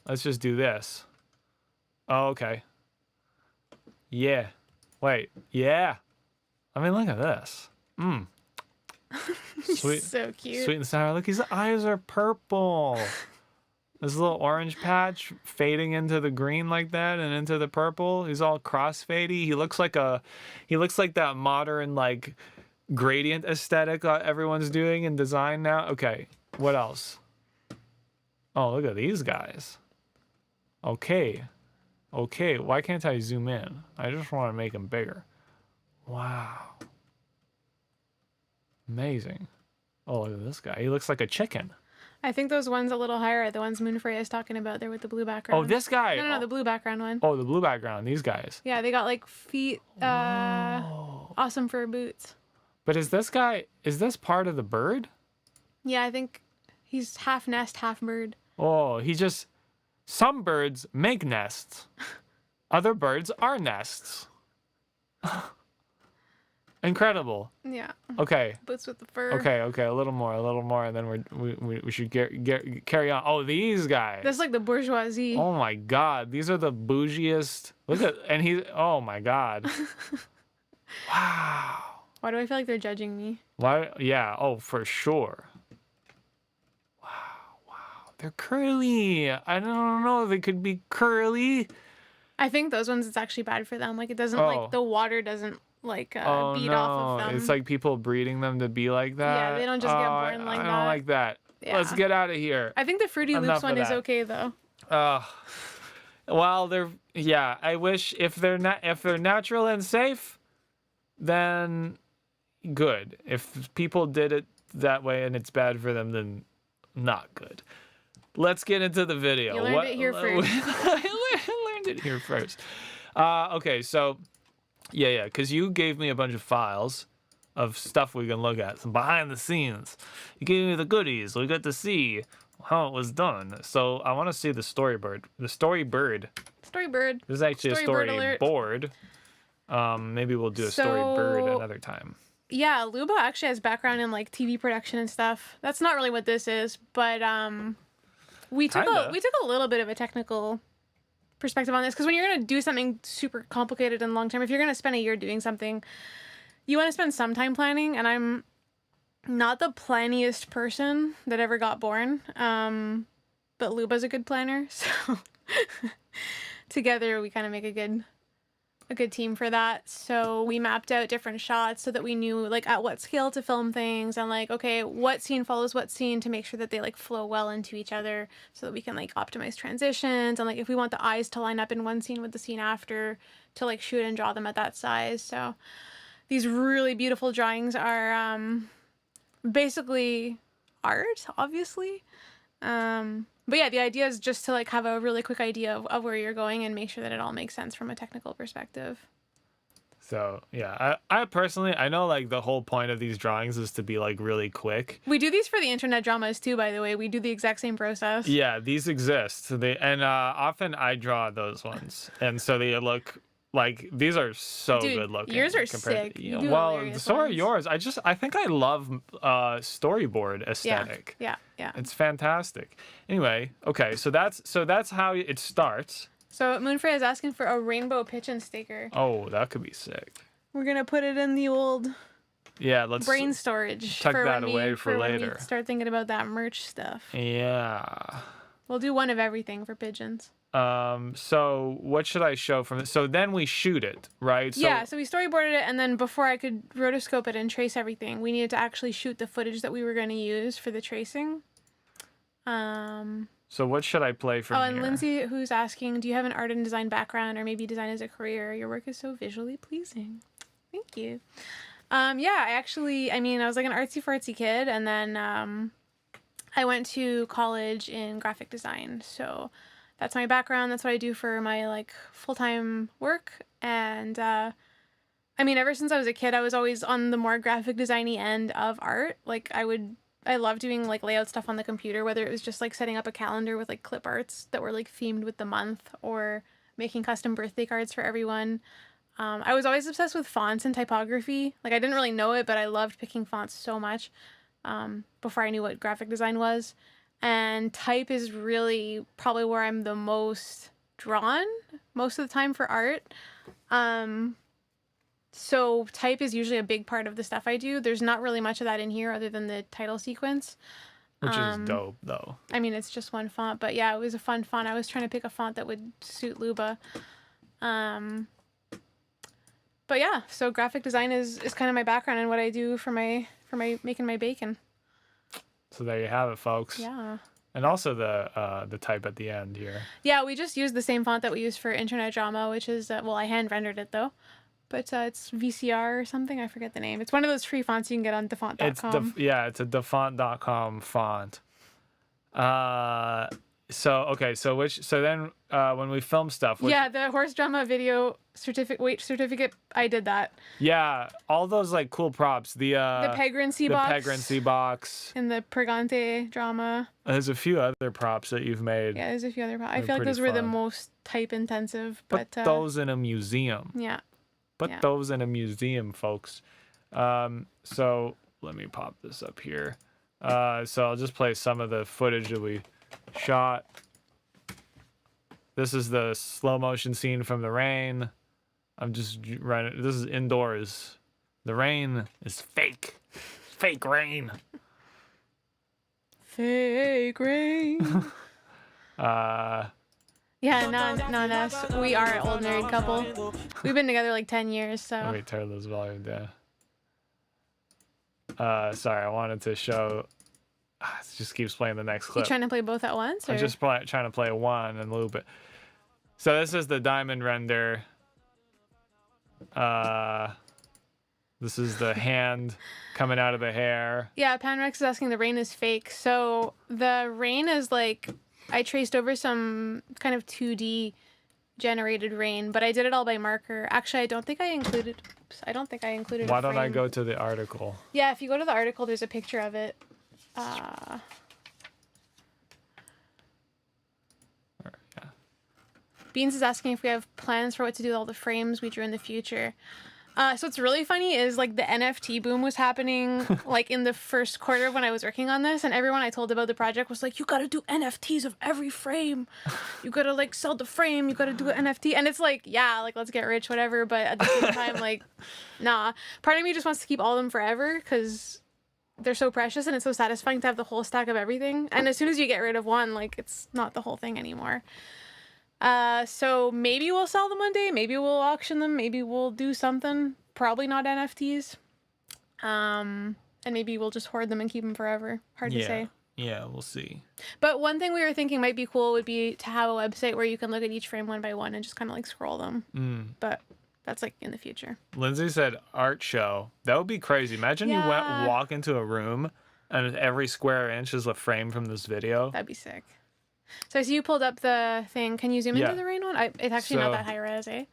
Let's just do this. Oh, okay. Yeah. Wait. Yeah. I mean, look at this. Sweet. So cute. Sweet and sour. Look, his eyes are purple. This little orange patch fading into the green like that and into the purple. He's all crossfadey. He looks like that modern like gradient aesthetic everyone's doing in design now. Okay, what else? Oh, look at these guys. Okay. Why can't I zoom in? I just want to make him bigger. Wow. Amazing. Oh, look at this guy. He looks like a chicken. I think those ones a little higher are the ones Moonfrey is talking about there with the blue background. Oh, this guy. No, the blue background one. Oh, the blue background. These guys. Yeah, they got like feet, awesome fur boots. But is this part of the bird? Yeah, I think he's half nest, half bird. Oh, some birds make nests. Other birds are nests. Incredible. Yeah. Okay. Boots with the fur. Okay, a little more, and then we should carry on. Oh, these guys. That's like the bourgeoisie. Oh my God, these are the bougiest. Look at, oh my God. Wow. Why do I feel like they're judging me? Why? Yeah. Oh, for sure. Wow. They're curly. I don't know. They could be curly. I think those ones, it's actually bad for them. Like it doesn't like the water doesn't like beat off of them. It's like people breeding them to be like that. Yeah, they don't just get born like I that. don't like that. Yeah. Let's get out of here. I think the Fruity Loops one is okay though. Well, I wish if they're natural and safe, then good. If people did it that way and it's bad for them, then not good. Let's get into the video. You learned it here first. I learned it here first. Okay, so yeah, because you gave me a bunch of files of stuff we can look at, some behind the scenes. You gave me the goodies. We got to see how it was done. So I want to see the storyboard. Storybird. This is actually Storybird a storyboard. Maybe we'll do a storyboard another time. Yeah, Luba actually has background in like TV production and stuff. That's not really what this is, but we took a little bit of a technical perspective on this because when you're gonna do something super complicated and long term, if you're gonna spend a year doing something, you want to spend some time planning. And I'm not the planniest person that ever got born, but Luba's a good planner, so together we kind of make a good team for that. So we mapped out different shots so that we knew like at what scale to film things and like, okay, what scene follows what scene to make sure that they like flow well into each other so that we can like optimize transitions. And like if we want the eyes to line up in one scene with the scene after to like shoot and draw them at that size. So these really beautiful drawings are basically art, obviously. But yeah, the idea is just to like have a really quick idea of where you're going and make sure that it all makes sense from a technical perspective. So yeah, I personally, I know like the whole point of these drawings is to be like really quick. We do these for the internet dramas too, by the way. We do the exact same process. Yeah, these exist. Often I draw those ones, and so they look like these are so Dude, good looking. yours are sick. You do well, hilarious so are ones. yours. I think I love storyboard aesthetic. Yeah. It's fantastic. Anyway, okay, so that's how it starts. So Moonfrey is asking for a rainbow pigeon sticker. Oh, that could be sick. We're gonna put it in the old Yeah, let's brain storage. tuck for that when away for when we later. start thinking about that merch stuff. Yeah. We'll do one of everything for pigeons. So what should I show from it? So then we shoot it, right? So we storyboarded it, and then before I could rotoscope it and trace everything, we needed to actually shoot the footage that we were going to use for the tracing. So what should I play from here? And Lindsay, who's asking, do you have an art and design background or maybe design as a career? Your work is so visually pleasing. Thank you. I was like an artsy-fartsy kid, and then I went to college in graphic design, so that's my background. That's what I do for my like full-time work. And ever since I was a kid, I was always on the more graphic designy end of art. Like I love doing like layout stuff on the computer, whether it was just like setting up a calendar with like clip arts that were like themed with the month or making custom birthday cards for everyone. I was always obsessed with fonts and typography. Like I didn't really know it, but I loved picking fonts so much before I knew what graphic design was. And type is really probably where I'm the most drawn most of the time for art. So type is usually a big part of the stuff I do. There's not really much of that in here other than the title sequence. Which is dope, though. It's just one font. But yeah, it was a fun font. I was trying to pick a font that would suit Luba. But yeah, so graphic design is kind of my background and what I do for my making my bacon. So there you have it, folks. Yeah. And also the type at the end here. Yeah, we just used the same font that we used for internet drama, which is I hand rendered it though. but it's VCR or something. I forget the name. It's one of those free fonts you can get on defont.com. It's a defont.com font. So then when we film stuff, Yeah, the horse drama video certificate. I did that. yeah, all those like cool props. The Pegrancy box. The Pegrancy box. And the Pregante drama. There's a few other props that you've made. Yeah, there's a few other props. I They're feel like pretty those were the fun. most type intensive, Put but those in a museum. yeah. Put Yeah. those in a museum, folks. So let me pop this up here. So I'll just play some of the footage that we shot. This is the slow motion scene from the rain. I'm just running. This is indoors. The rain is fake. Fake rain. Fake rain. Yeah, not us. We are an old married couple. We've been together like 10 years, so. Let me turn this volume down. Sorry, I wanted to show. It just keeps playing the next You clip. trying to play both at once? Or? I'm just trying to play one and loop it. So this is the diamond render. This is the hand coming out of the hair. Yeah, Panrex is asking the rain is fake. So the rain is like, I traced over some kind of 2D generated rain, but I did it all by marker. Actually, I don't think I included. Why a don't I frame. go to the article? Yeah, if you go to the article, there's a picture of it. Beans is asking if we have plans for what to do with all the frames we drew in the future. So what's really funny is like the NFT boom was happening like in the first quarter when I was working on this, and everyone I told about the project was like, you gotta do NFTs of every frame. You gotta like sell the frame, you gotta do an NFT. And it's like, yeah, like let's get rich, whatever. But at the same time, like, nah. Part of me just wants to keep all of them forever because they're so precious and it's so satisfying to have the whole stack of everything. And as soon as you get rid of one, like it's not the whole thing anymore. So maybe we'll sell them one day, maybe we'll auction them, maybe we'll do something, probably not NFTs. And maybe we'll just hoard them and keep them forever. Hard to say. Yeah, we'll see. But one thing we were thinking might be cool would be to have a website where you can look at each frame one by one and just kind of like scroll them. But that's like in the future. Lindsay said art show. That would be crazy. Imagine you walk into a room and every square inch is a frame from this video. That'd be sick. So I see you pulled up the thing. Can you zoom into the rain one? It's actually not that high res, eh?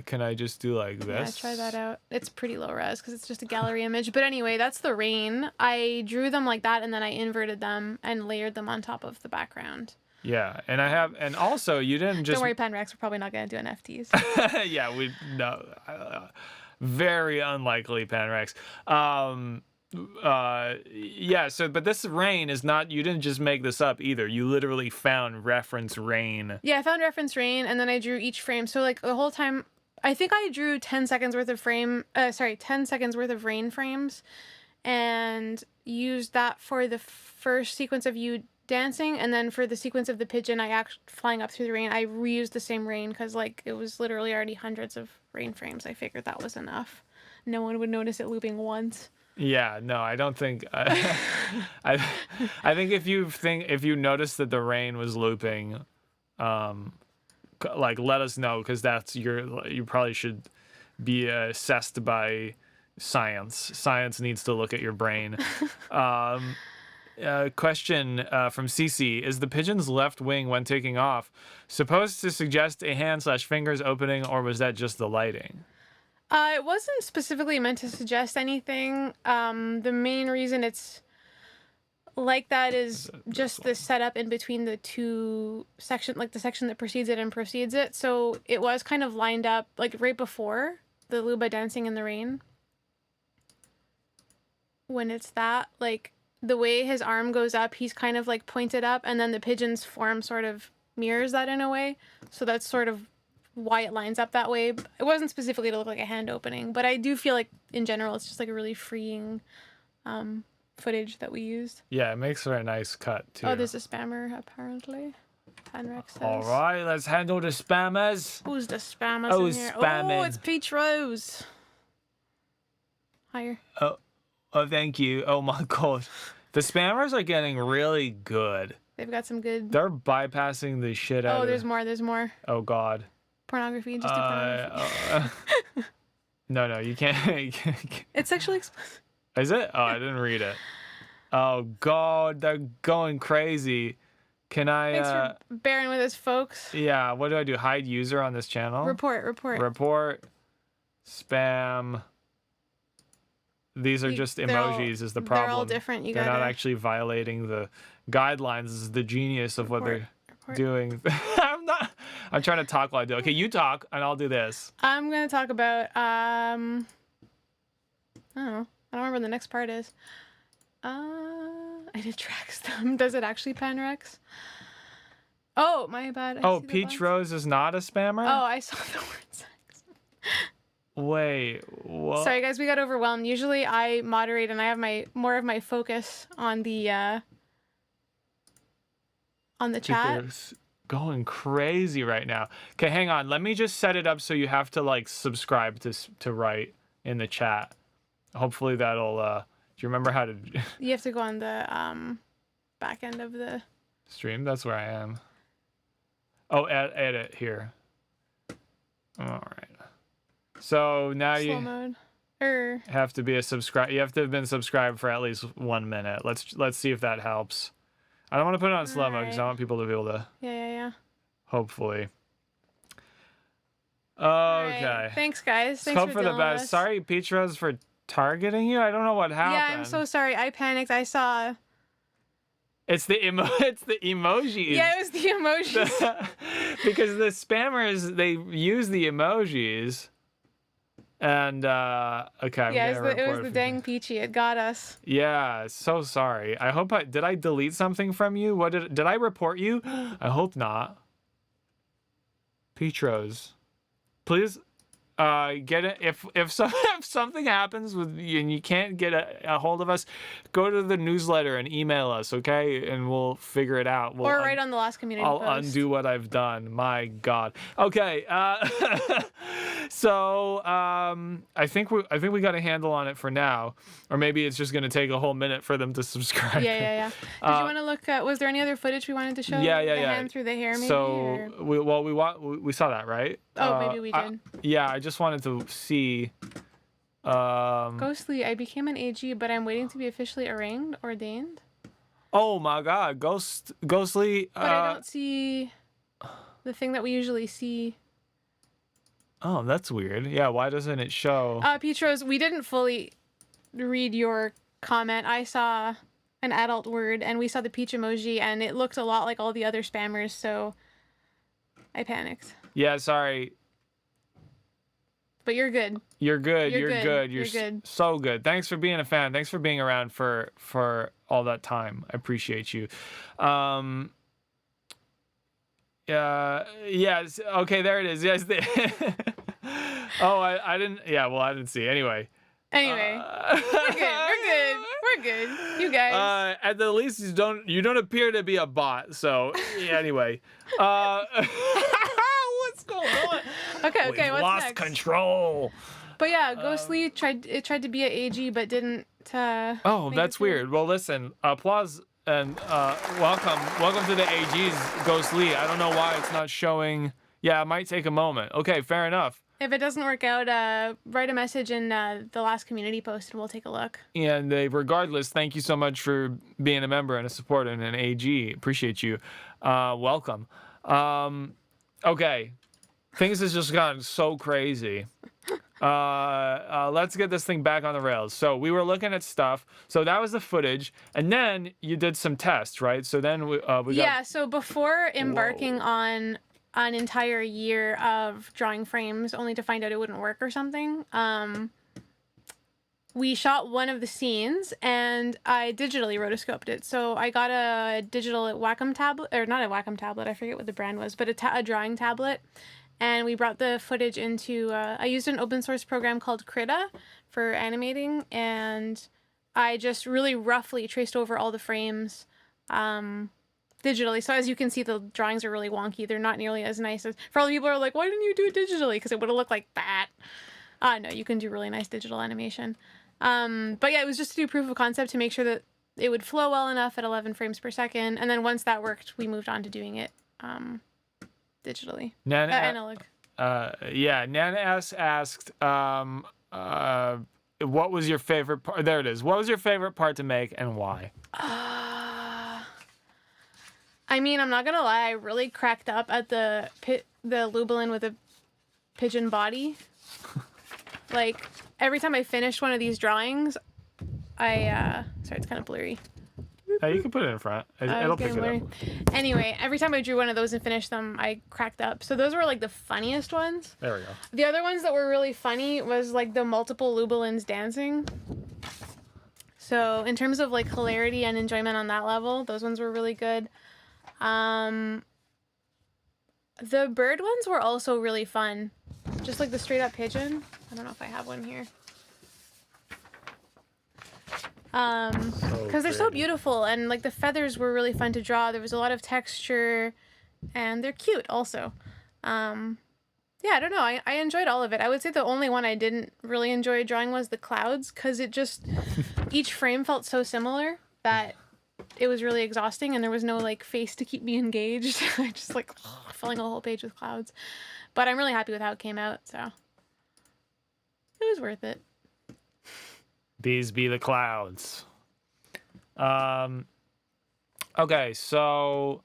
Can I just do like this? Yeah, try that out. It's pretty low res because it's just a gallery image. But anyway, that's the rain. I drew them like that and then I inverted them and layered them on top of the background. Yeah, and also you didn't just. Don't worry, Penrex. We're probably not gonna do NFTs. Yeah, very unlikely, Panrex. Yeah, but this rain is not, you didn't just make this up either. You literally found reference rain. Yeah, I found reference rain and then I drew each frame. So like the whole time, I think I drew 10 seconds worth of 10 seconds worth of rain frames and used that for the first sequence of you dancing. And then for the sequence of the pigeon, flying up through the rain, I reused the same rain because like it was literally already hundreds of rain frames. I figured that was enough. No one would notice it looping once. Yeah, no, I don't think. I think if you noticed that the rain was looping, like let us know because you probably should be assessed by science. Science needs to look at your brain. Question from Cece: is the pigeon's left wing when taking off supposed to suggest a hand/fingers opening, or was that just the lighting? It wasn't specifically meant to suggest anything. The main reason it's like that is just the setup in between the two sections, like the section that precedes it and proceeds it. So it was kind of lined up like right before the Luba dancing in the rain. When it's that, like the way his arm goes up, he's kind of like pointed up, and then the pigeon's form sort of mirrors that in a way. So that's sort of why it lines up that way. It wasn't specifically to look like a hand opening, but I do feel like in general it's just like a really freeing footage that we used. Yeah, it makes for a nice cut too. Oh, there's a spammer apparently. Panrex says. All right, let's handle the spammers. Who's the spammers Who's in here? spamming? Oh, it's Peach Rose. Higher. Oh, thank you. Oh my god, the spammers are getting really good. They've got some good. They're bypassing the shit out. Oh, there's more. There's more. Oh god. Pornography. Just do pornography. No, you can't. It's sexually explicit. Is it? Oh, I didn't read it. Oh God, they're going crazy. Can I? Thanks for bearing with us, folks. Yeah. What do I do? Hide user on this channel? Report. Report. Spam. These are just They're emojis. Is the problem? They're all different. They're not actually violating the guidelines. This is the genius of what they're doing. I'm trying to talk while I do. Okay, you talk, and I'll do this. I'm gonna talk about I don't know. I don't remember what the next part is. I did tracks them. Does it actually pan Rex? Oh, my bad. Oh, Peach Rose is not a spammer? Oh, I saw the word sex. Wait, what? Sorry guys, we got overwhelmed. Usually I moderate and I have more of my focus on the chat. It's going crazy right now. Okay, hang on. Let me just set it up so you have to like subscribe to write in the chat. Hopefully that'll do you remember how to You have to go on the back end of the stream? That's where I am. Oh, edit here. All right. So now slow mode. Have to be a subscribe. You have to have been subscribed for at least 1 minute. Let's see if that helps. I don't want to put it on slow mode because I want people to be able to. Yeah. Hopefully. Okay. Right. Thanks, guys. Thanks Hope for the best. Sorry, Peach Rose, for targeting you. I don't know what happened. Yeah, I'm so sorry. I panicked. I saw. It's the emojis. Yeah, it was the emojis. Because the spammers, they use the emojis. And okay. Yeah, it was the dang Peachy. It got us. Yeah, so sorry. I hope did I delete something from you? What did I report you? I hope not. Peach Rose, please get it. If something happens with you and you can't get a hold of us, go to the newsletter and email us, okay? And we'll figure it out. Or write on the last community post. I'll undo what I've done. My God. Okay. So I think we got a handle on it for now, or maybe it's just gonna take a whole minute for them to subscribe. Yeah. Did you want to look at? Was there any other footage we wanted to show? Yeah. The hand through the hair, maybe. So we saw that, right? Oh, maybe we did. Yeah, I just wanted to see. Ghostly, I became an AG, but I'm waiting to be officially ordained. Oh my God, Ghostly. But I don't see the thing that we usually see. Oh, that's weird. Yeah, why doesn't it show? Peach Rose, we didn't fully read your comment. I saw an adult word, and we saw the peach emoji, and it looked a lot like all the other spammers, so I panicked. Yeah, sorry. But you're good. You're good. You're good. You're good. So good. Thanks for being a fan. Thanks for being around for all that time. I appreciate you. Yes. Okay, there it is. Yes. Oh, I didn't. Yeah. Well, I didn't see. Anyway. We're good. You guys. At the least, you don't appear to be a bot. So yeah, anyway. What's going on? Okay. We've What's lost next? Control. But yeah, Ghostly tried to be an AG, but didn't. Oh, that's weird. Well, listen. Applause and welcome to the AGs, Ghostly. I don't know why it's not showing. Yeah, it might take a moment. Okay, fair enough. If it doesn't work out, write a message in the last community post, and we'll take a look. And regardless, thank you so much for being a member and a supporter and an AG. Appreciate you. Welcome. Okay. Things has just gotten so crazy. Let's get this thing back on the rails. So we were looking at stuff. So that was the footage. And then you did some tests, right? So then we got... Yeah, so before embarking on an entire year of drawing frames only to find out it wouldn't work or something, we shot one of the scenes and I digitally rotoscoped it. So I got a digital Wacom tablet, or not a Wacom tablet, I forget what the brand was, but a drawing tablet. And we brought the footage into, I used an open source program called Krita for animating, and I just really roughly traced over all the frames digitally. So as you can see, the drawings are really wonky. They're not nearly as nice as, for all the people who are like, why didn't you do it digitally? Because it would have looked like that. No, you can do really nice digital animation. But yeah, it was just to do proof of concept to make sure that it would flow well enough at 11 frames per second. And then once that worked, we moved on to doing it digitally. Analog. Yeah, Nana S asked, what was your favorite part? There it is. What was your favorite part to make and why? I mean, I'm not gonna lie. I really cracked up at the Lubelin with a pigeon body. Like every time I finished one of these drawings, sorry, it's kind of blurry. You can put it in front. It'll pick it up. Anyway, every time I drew one of those and finished them, I cracked up. So those were like the funniest ones. There we go. The other ones that were really funny was like the multiple Lubelins dancing. So in terms of like hilarity and enjoyment on that level, those ones were really good. The bird ones were also really fun. Just like the straight up pigeon. I don't know if I have one here. Because they're so beautiful, and like the feathers were really fun to draw. There was a lot of texture, and they're cute also. Yeah, I don't know. I enjoyed all of it. I would say the only one I didn't really enjoy drawing was the clouds, because it just each frame felt so similar that it was really exhausting, and there was no like face to keep me engaged. I just like filling a whole page with clouds. But I'm really happy with how it came out, so it was worth it. These be the clouds. Okay, so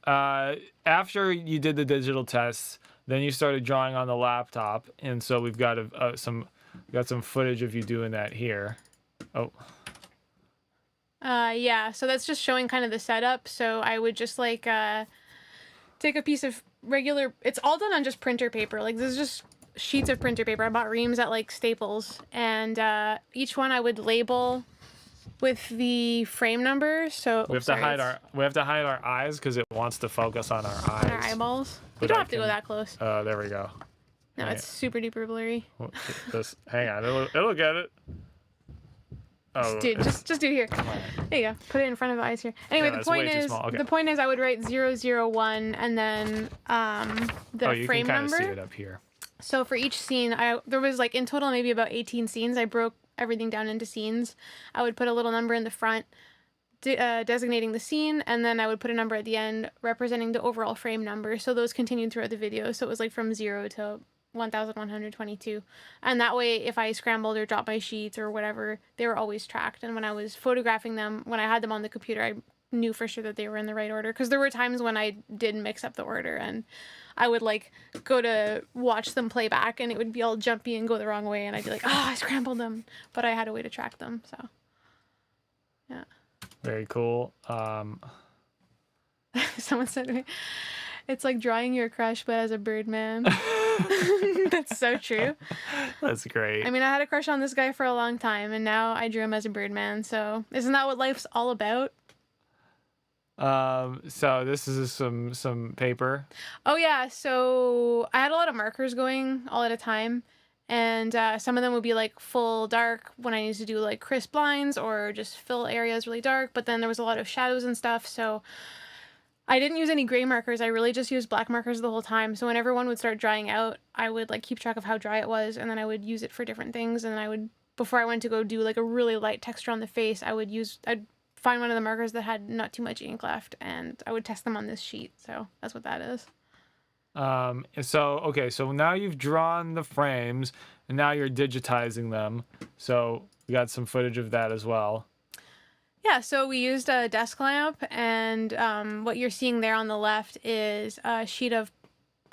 after you did the digital tests, then you started drawing on the laptop, and so we've got some footage of you doing that here. Oh. Yeah, so that's just showing kind of the setup. So I would just like take a piece of regular. It's all done on just printer paper. Like this is just sheets of printer paper. I bought reams at like Staples, and each one I would label with the frame number. So we have to hide our eyes because it wants to focus on our eyes. On our eyeballs. You don't have to go that close. There we go. No, it's super duper blurry. Hang on, it'll get it. Oh, dude, just do it here. There you go. Put it in front of the eyes here. Anyway, Yeah, the point is, the point is, I would write 001 and then the you frame can number. see it up here. So for each scene, there was like in total maybe about 18 scenes. I broke everything down into scenes. I would put a little number in the front designating the scene, and then I would put a number at the end representing the overall frame number. So those continued throughout the video. So it was like from 0 to 1122, and that way if I scrambled or dropped my sheets or whatever, they were always tracked. And when I was photographing them, when I had them on the computer, I knew for sure that they were in the right order, because there were times when I did mix up the order and I would like go to watch them play back and it would be all jumpy and go the wrong way, and I'd be like, oh, I scrambled them, but I had a way to track them. So yeah, very cool. Someone said to me, it's like drawing your crush but as a bird man. That's so true. That's great. I mean, I had a crush on this guy for a long time, and now I drew him as a bird man. So isn't that what life's all about? So this is some paper. Oh yeah, so I had a lot of markers going all at a time, and some of them would be like full dark when I needed to do like crisp lines or just fill areas really dark, but then there was a lot of shadows and stuff, so I didn't use any gray markers. I really just used black markers the whole time. So whenever one would start drying out, I would like keep track of how dry it was, and then I would use it for different things. And then I would, before I went to go do like a really light texture on the face, I'd find one of the markers that had not too much ink left, and I would test them on this sheet. So that's what that is. So now you've drawn the frames, and now you're digitizing them. So we got some footage of that as well. Yeah, so we used a desk lamp, and what you're seeing there on the left is a sheet of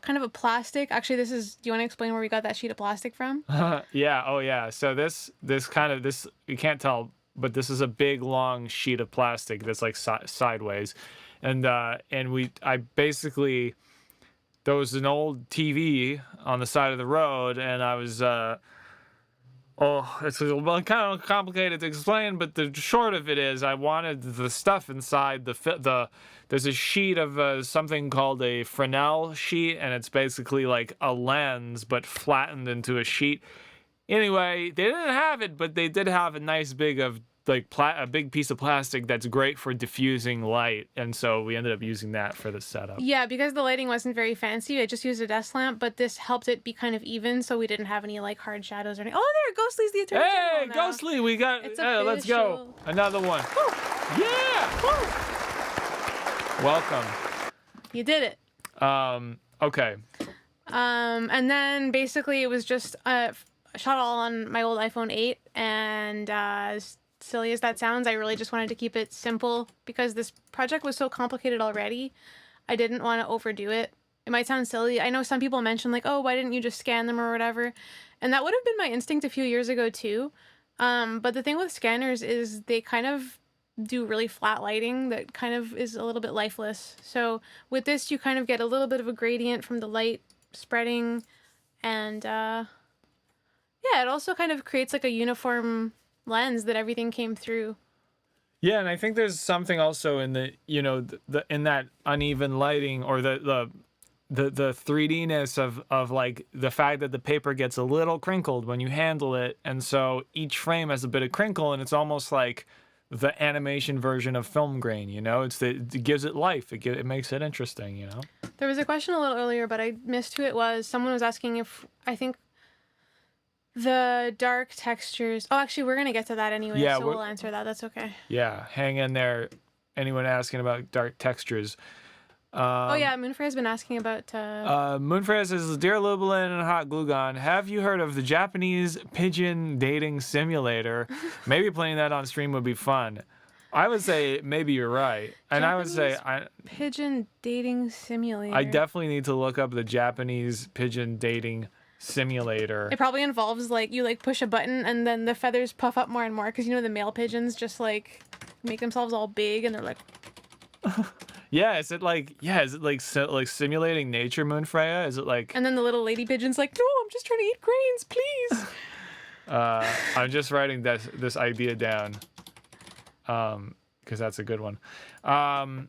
kind of a plastic. Actually, do you want to explain where we got that sheet of plastic from? Yeah, oh yeah. So this you can't tell, but this is a big long sheet of plastic that's like sideways. And I basically, there was an old TV on the side of the road, and I was it's a little kind of complicated to explain, but the short of it is I wanted the stuff inside there's a sheet of something called a Fresnel sheet, and it's basically like a lens but flattened into a sheet. Anyway, they didn't have it, but they did have a nice big a big piece of plastic that's great for diffusing light, and so we ended up using that for the setup. Yeah, because the lighting wasn't very fancy, I just used a desk lamp, but this helped it be kind of even, so we didn't have any like hard shadows or anything. Oh, there, Ghostly's the attorney general now. Ghostly, we got. Let's go. Another one. Woo. Yeah. Woo. Welcome. You did it. Okay. And then basically it was just shot all on my old iPhone 8, and as silly as that sounds, I really just wanted to keep it simple because this project was so complicated already. I didn't want to overdo it. It might sound silly. I know some people mention like, oh, why didn't you just scan them or whatever? And that would have been my instinct a few years ago too. But the thing with scanners is they kind of do really flat lighting that kind of is a little bit lifeless. So with this, you kind of get a little bit of a gradient from the light spreading, and yeah, it also kind of creates like a uniform lens that everything came through. Yeah, and I think there's something also in the, you know, the in that uneven lighting, or the 3D-ness of like the fact that the paper gets a little crinkled when you handle it, and so each frame has a bit of crinkle, and it's almost like the animation version of film grain, you know? It gives it life. It makes it interesting, you know? There was a question a little earlier, but I missed who it was. Someone was asking if, I think, the dark textures... Oh, actually, we're going to get to that anyway, Yeah, so we'll answer that. That's okay. Yeah, hang in there. Anyone asking about dark textures? Oh, yeah, Moonfrey has been asking about... Moonfrey says, Dear Lublin and hotgluegone, have you heard of the Japanese pigeon dating simulator? Maybe playing that on stream would be fun. I would say maybe you're right. And I would say... pigeon dating simulator. I definitely need to look up the Japanese pigeon dating simulator. It probably involves, like, you, like, push a button and then the feathers puff up more and more because, you know, the male pigeons just, like, make themselves all big and they're like... Yeah, is it like simulating nature, Moonfreya? Is it like... And then the little lady pigeon's like, no, I'm just trying to eat grains, please. I'm just writing this idea down, because that's a good one. Let me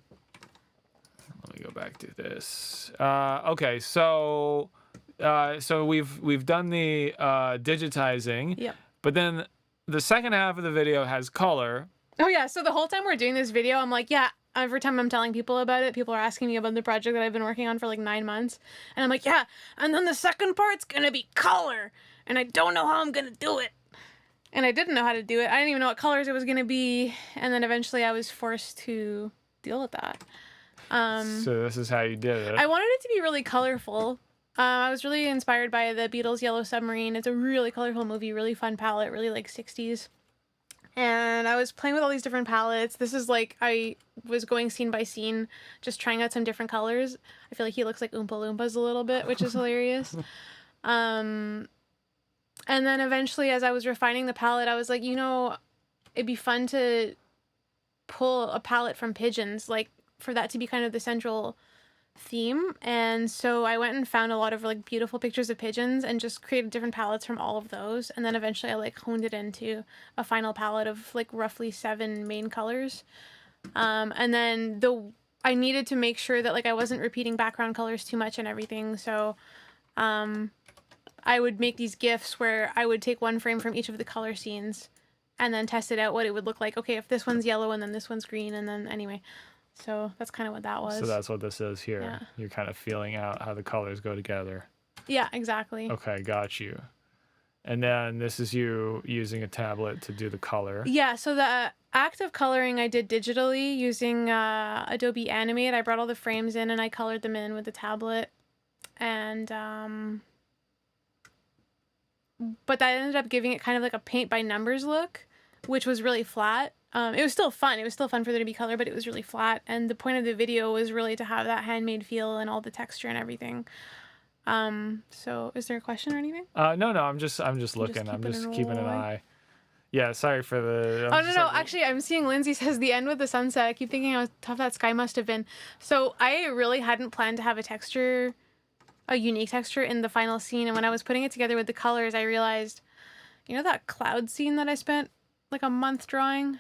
go back to this. Okay, so we've done the digitizing. Yep. But then the second half of the video has color. Oh yeah, so the whole time we're doing this video, I'm like, yeah. Every time I'm telling people about it, people are asking me about the project that I've been working on for like 9 months. And I'm like, yeah, and then the second part's gonna be color. And I don't know how I'm gonna do it. And I didn't know how to do it. I didn't even know what colors it was gonna be. And then eventually I was forced to deal with that. So this is how you did it. I wanted it to be really colorful. I was really inspired by the Beatles' Yellow Submarine. It's a really colorful movie, really fun palette, really like 60s. And I was playing with all these different palettes. This is like, I was going scene by scene, just trying out some different colors. I feel like he looks like Oompa Loompas a little bit, which is hilarious. And then eventually, as I was refining the palette, I was like, you know, it'd be fun to pull a palette from pigeons, like for that to be kind of the central theme. And so I went and found a lot of like beautiful pictures of pigeons and just created different palettes from all of those. And then eventually I like honed it into a final palette of like roughly 7 main colors. And then I needed to make sure that like I wasn't repeating background colors too much and everything. So I would make these GIFs where I would take one frame from each of the color scenes and then test it out what it would look like. Okay, if this one's yellow and then this one's green, and then anyway. So that's kind of what that was. So that's what this is here. Yeah. You're kind of feeling out how the colors go together. Yeah, exactly. Okay, got you. And then this is you using a tablet to do the color. Yeah, so the act of coloring I did digitally using Adobe Animate. I brought all the frames in and I colored them in with the tablet. And but that ended up giving it kind of like a paint by numbers look, which was really flat. It was still fun. It was still fun for there to be color, but it was really flat. And the point of the video was really to have that handmade feel and all the texture and everything. So is there a question or anything? No, I'm just looking. I'm just keeping an eye. Yeah, sorry for the... No. Actually, I'm seeing Lindsay says the end with the sunset. I keep thinking how tough that sky must have been. So I really hadn't planned to have a unique texture in the final scene. And when I was putting it together with the colors, I realized, you know that cloud scene that I spent like a month drawing?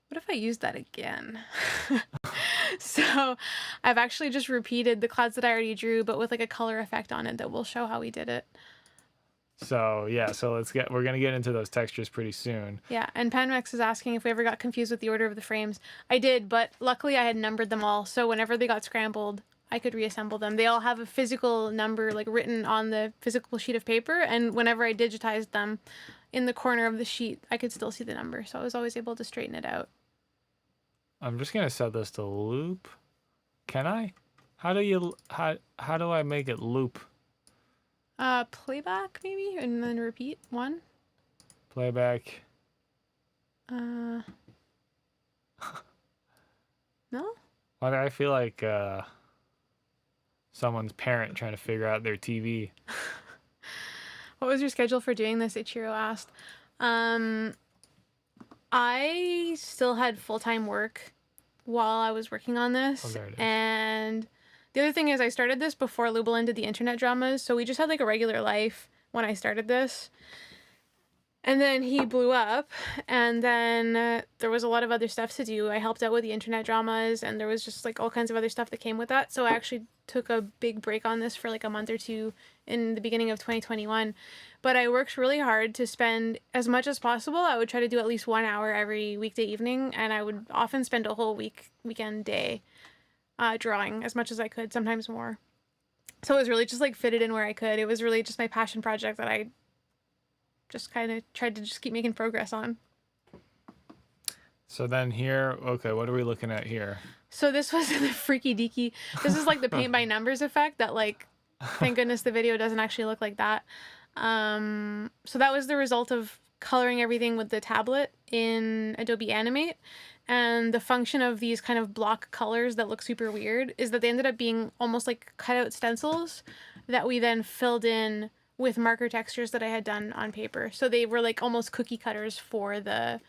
What if I used that again? So I've actually just repeated the clouds that I already drew, but with like a color effect on it that will show how we did it. So yeah, we're gonna get into those textures pretty soon. Yeah, and Panmex is asking if we ever got confused with the order of the frames. I did, but luckily I had numbered them all, so whenever they got scrambled, I could reassemble them. They all have a physical number like written on the physical sheet of paper, and whenever I digitized them, in the corner of the sheet, I could still see the number, so I was always able to straighten it out. I'm just gonna set this to loop. Can I? How do I make it loop? Playback maybe, and then repeat 1. Playback. No. Why do I feel like someone's parent trying to figure out their TV? What was your schedule for doing this? Ichiro asked. I still had full-time work while I was working on this. Oh, there it is. And the other thing is I started this before Lubelin did the internet dramas, so we just had like a regular life when I started this. And then he blew up, and then there was a lot of other stuff to do. I helped out with the internet dramas, and there was just like all kinds of other stuff that came with that. So I actually took a big break on this for like a month or two in the beginning of 2021. But I worked really hard to spend as much as possible. I would try to do at least 1 hour every weekday evening, and I would often spend a whole weekend day drawing as much as I could, sometimes more. So it was really just like fitted in where I could. It was really just my passion project that I just kind of tried to just keep making progress on. So then here, okay, what are we looking at here? So this was the freaky deaky. This is like the paint by numbers effect that like, thank goodness the video doesn't actually look like that. So that was the result of coloring everything with the tablet in Adobe Animate. And the function of these kind of block colors that look super weird is that they ended up being almost like cutout stencils that we then filled in with marker textures that I had done on paper. So they were like almost cookie cutters for the,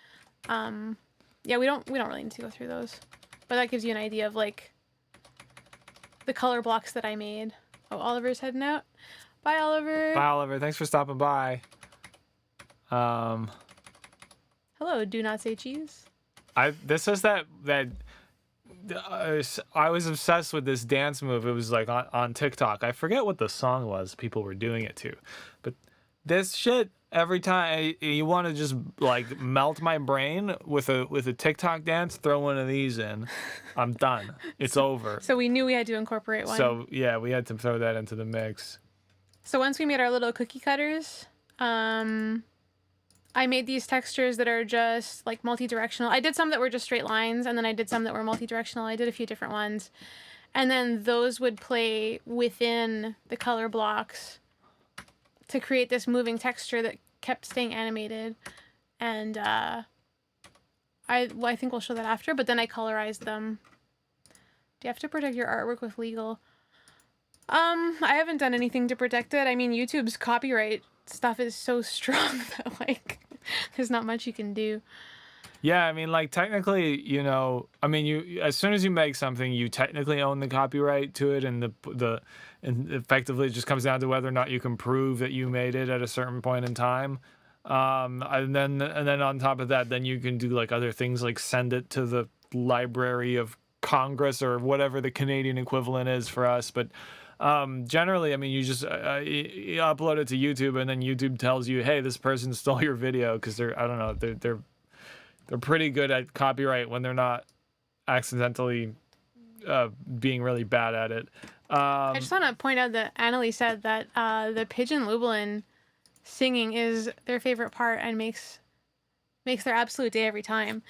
yeah, we don't really need to go through those, but that gives you an idea of like the color blocks that I made. Oh, Oliver's heading out. Bye, Oliver. Bye, Oliver. Thanks for stopping by. Hello, do not say cheese. This is that I was obsessed with this dance move. It was like on TikTok. I forget what the song was people were doing it to, but this shit, every time you want to just like melt my brain with a TikTok dance, throw one of these in, I'm done. It's over. So we knew we had to incorporate one. So yeah, we had to throw that into the mix. So once we made our little cookie cutters, I made these textures that are just like multi-directional. I did some that were just straight lines, and then I did some that were multi-directional. I did a few different ones. And then those would play within the color blocks to create this moving texture that kept staying animated. And I think we'll show that after, but then I colorized them. Do you have to protect your artwork with legal? I haven't done anything to protect it. I mean, YouTube's copyright stuff is so strong that like there's not much you can do. Yeah, I mean, like technically, you know, I mean, you as soon as you make something, you technically own the copyright to it, and and effectively it just comes down to whether or not you can prove that you made it at a certain point in time. And then on top of that, then you can do like other things like send it to the Library of Congress or whatever the Canadian equivalent is for us, but. Generally, I mean, you just you upload it to YouTube, and then YouTube tells you, "Hey, this person stole your video," because I don't know, they're pretty good at copyright when they're not accidentally being really bad at it. I just want to point out that Annalie said that the Pigeon Lubelin singing is their favorite part and makes their absolute day every time.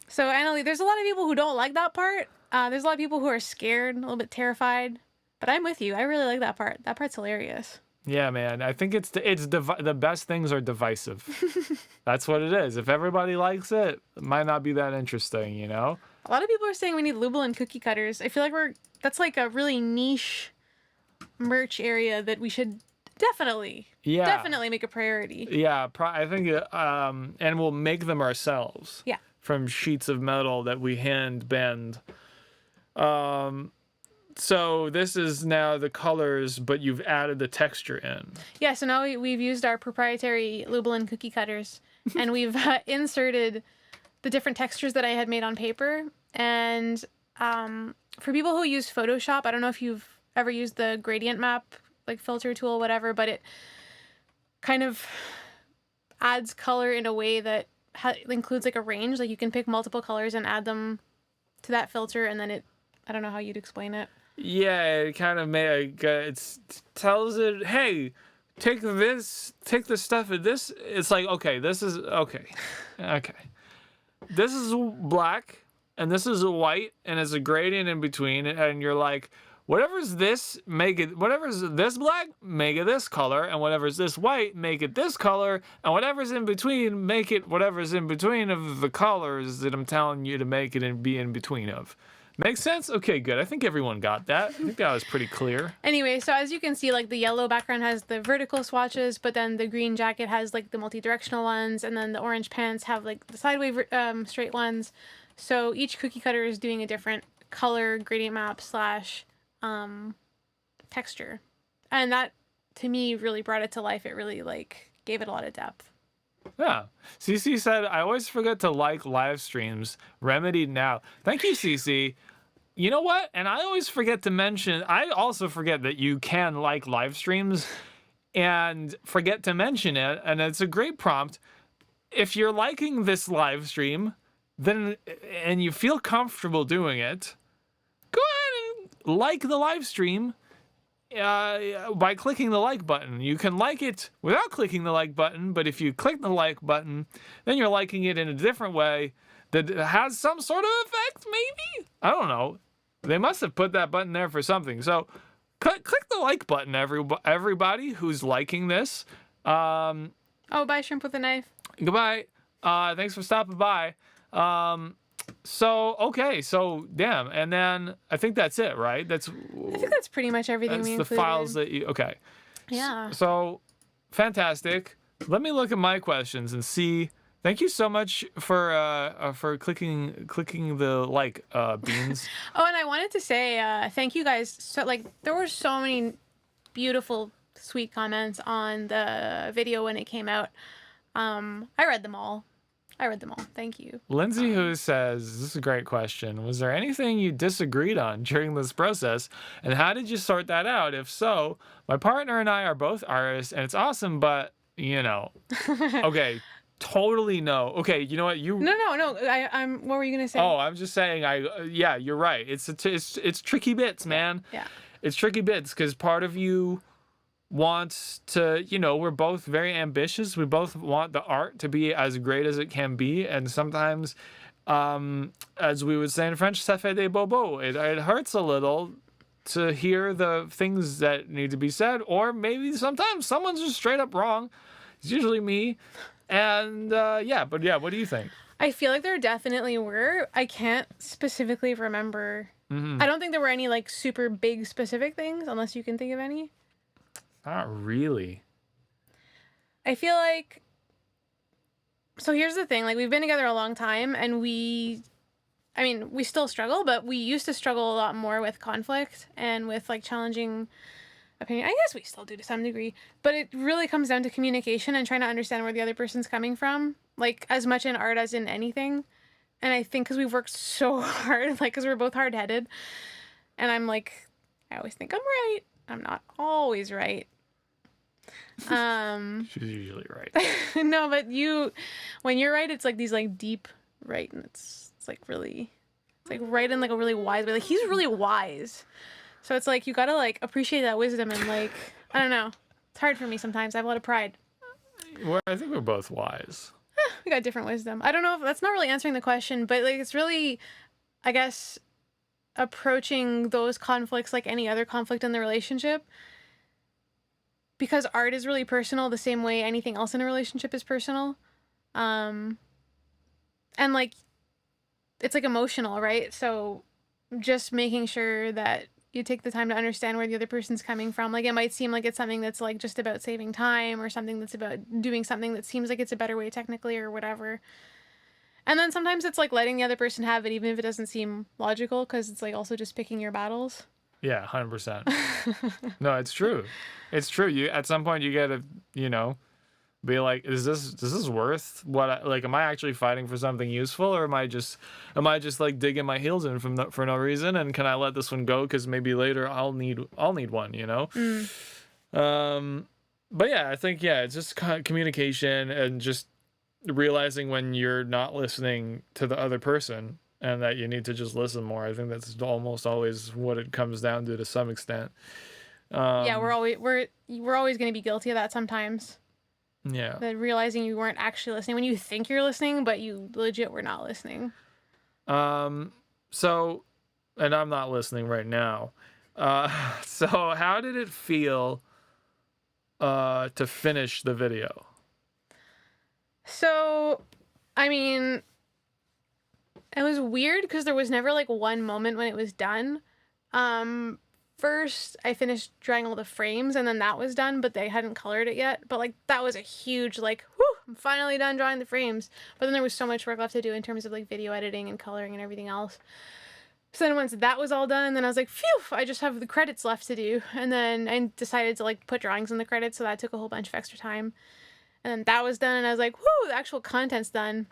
So Annalie, there's a lot of people who don't like that part. There's a lot of people who are scared, a little bit terrified. But I'm with you. I really like that part. That part's hilarious. Yeah, man. I think the best things are divisive. That's what it is. If everybody likes it, it might not be that interesting, you know? A lot of people are saying we need Lubelin cookie cutters. I feel like that's like a really niche merch area that we should definitely make a priority. Yeah, I think, and we'll make them ourselves. Yeah. From sheets of metal that we hand bend. So this is now the colors, but you've added the texture in. Yeah, so now we've used our proprietary Lubelin cookie cutters, and we've inserted the different textures that I had made on paper. And for people who use Photoshop, I don't know if you've ever used the gradient map, like filter tool, whatever, but it kind of adds color in a way that includes like a range. Like you can pick multiple colors and add them to that filter, and then I don't know how you'd explain it. Yeah, it kind of it tells it, hey, take the stuff of this. It's like, okay, this is okay. This is black and this is white and it's a gradient in between, and you're like, whatever's this, make it, whatever's this black, make it this color, and whatever's this white, make it this color, and whatever's in between, make it whatever's in between of the colors that I'm telling you to make it and be in between of. Makes sense? Okay, good. I think everyone got that. I think that was pretty clear. Anyway, so as you can see, like the yellow background has the vertical swatches, but then the green jacket has like the multi-directional ones, and then the orange pants have like the sideways straight ones. So each cookie cutter is doing a different color gradient map slash texture. And that, to me, really brought it to life. It really like gave it a lot of depth. Yeah. CC said, I always forget to like live streams. Remedied now. Thank you, CC. You know what? And I always forget to mention, I also forget that you can like live streams and forget to mention it. And it's a great prompt. If you're liking this live stream, then, and you feel comfortable doing it, go ahead and like the live stream by clicking the like button. You can like it without clicking the like button, but if you click the like button, then you're liking it in a different way that has some sort of effect, maybe? I don't know. They must have put that button there for something. So click the like button, everybody who's liking this. Oh, bye, shrimp with a knife. Goodbye. Thanks for stopping by. Okay, so damn, and then I think that's it, right? I think that's pretty much everything we the included. files that you, okay. Yeah. So fantastic. Let me look at my questions and see. Thank you so much for clicking the like beans. Oh, and I wanted to say thank you guys. So like there were so many beautiful, sweet comments on the video when it came out. I read them all. Thank you. Lindsay, who says, this is a great question. Was there anything you disagreed on during this process? And how did you sort that out? If so, my partner and I are both artists, and it's awesome, but, you know. Okay, totally no. Okay, you know what? No. I'm. What were you gonna say? Oh, I'm just saying. Yeah, you're right. It's tricky bits, man. Yeah. It's tricky bits because part of you wants to, you know, we're both very ambitious. We both want the art to be as great as it can be, and sometimes, as we would say in French, ça fait des bobos. It hurts a little to hear the things that need to be said, or maybe sometimes someone's just straight up wrong. It's usually me. And what do you think? I feel like there definitely were. I can't specifically remember. I don't think there were any like super big specific things, unless you can think of any. Not really. I feel like. So here's the thing. Like, we've been together a long time, and we still struggle, but we used to struggle a lot more with conflict and with like challenging opinion. I guess we still do to some degree, but it really comes down to communication and trying to understand where the other person's coming from, like as much in art as in anything. And I think because we've worked so hard, like because we're both hard-headed, and I'm like, I always think I'm right. I'm not always right. She's usually right. No, but when you're right, it's like these like deep right, and it's like really, it's like right in like a really wise way. Like he's really wise. So it's like you gotta like appreciate that wisdom and like I don't know. It's hard for me sometimes. I have a lot of pride. Well, I think we're both wise. We got different wisdom. I don't know if that's not really answering the question, but like it's really, I guess, approaching those conflicts like any other conflict in the relationship. Because art is really personal, the same way anything else in a relationship is personal. And like it's like emotional, right? So just making sure that you take the time to understand where the other person's coming from. Like it might seem like it's something that's like just about saving time or something that's about doing something that seems like it's a better way technically or whatever. And then sometimes it's like letting the other person have it even if it doesn't seem logical because it's like also just picking your battles. Yeah, 100%. No, it's true. It's true. You at some point you gotta, you know, be like, is this worth what? Am I actually fighting for something useful, or am I just like digging my heels in for no reason? And can I let this one go because maybe later I'll need one, you know? But yeah, I think it's just communication and just realizing when you're not listening to the other person and that you need to just listen more. I think that's almost always what it comes down to some extent. Yeah, we're always going to be guilty of that sometimes. Yeah. That realizing you weren't actually listening when you think you're listening, but you legit were not listening. So, and I'm not listening right now. So how did it feel to finish the video? So, I mean, it was weird because there was never like one moment when it was done. First I finished drawing all the frames and then that was done, but they hadn't colored it yet. But like that was a huge like, whew, I'm finally done drawing the frames. But then there was so much work left to do in terms of like video editing and coloring and everything else. So then once that was all done, then I was like, phew, I just have the credits left to do. And then I decided to like put drawings in the credits, so that took a whole bunch of extra time. And then that was done and I was like, whoo, the actual content's done.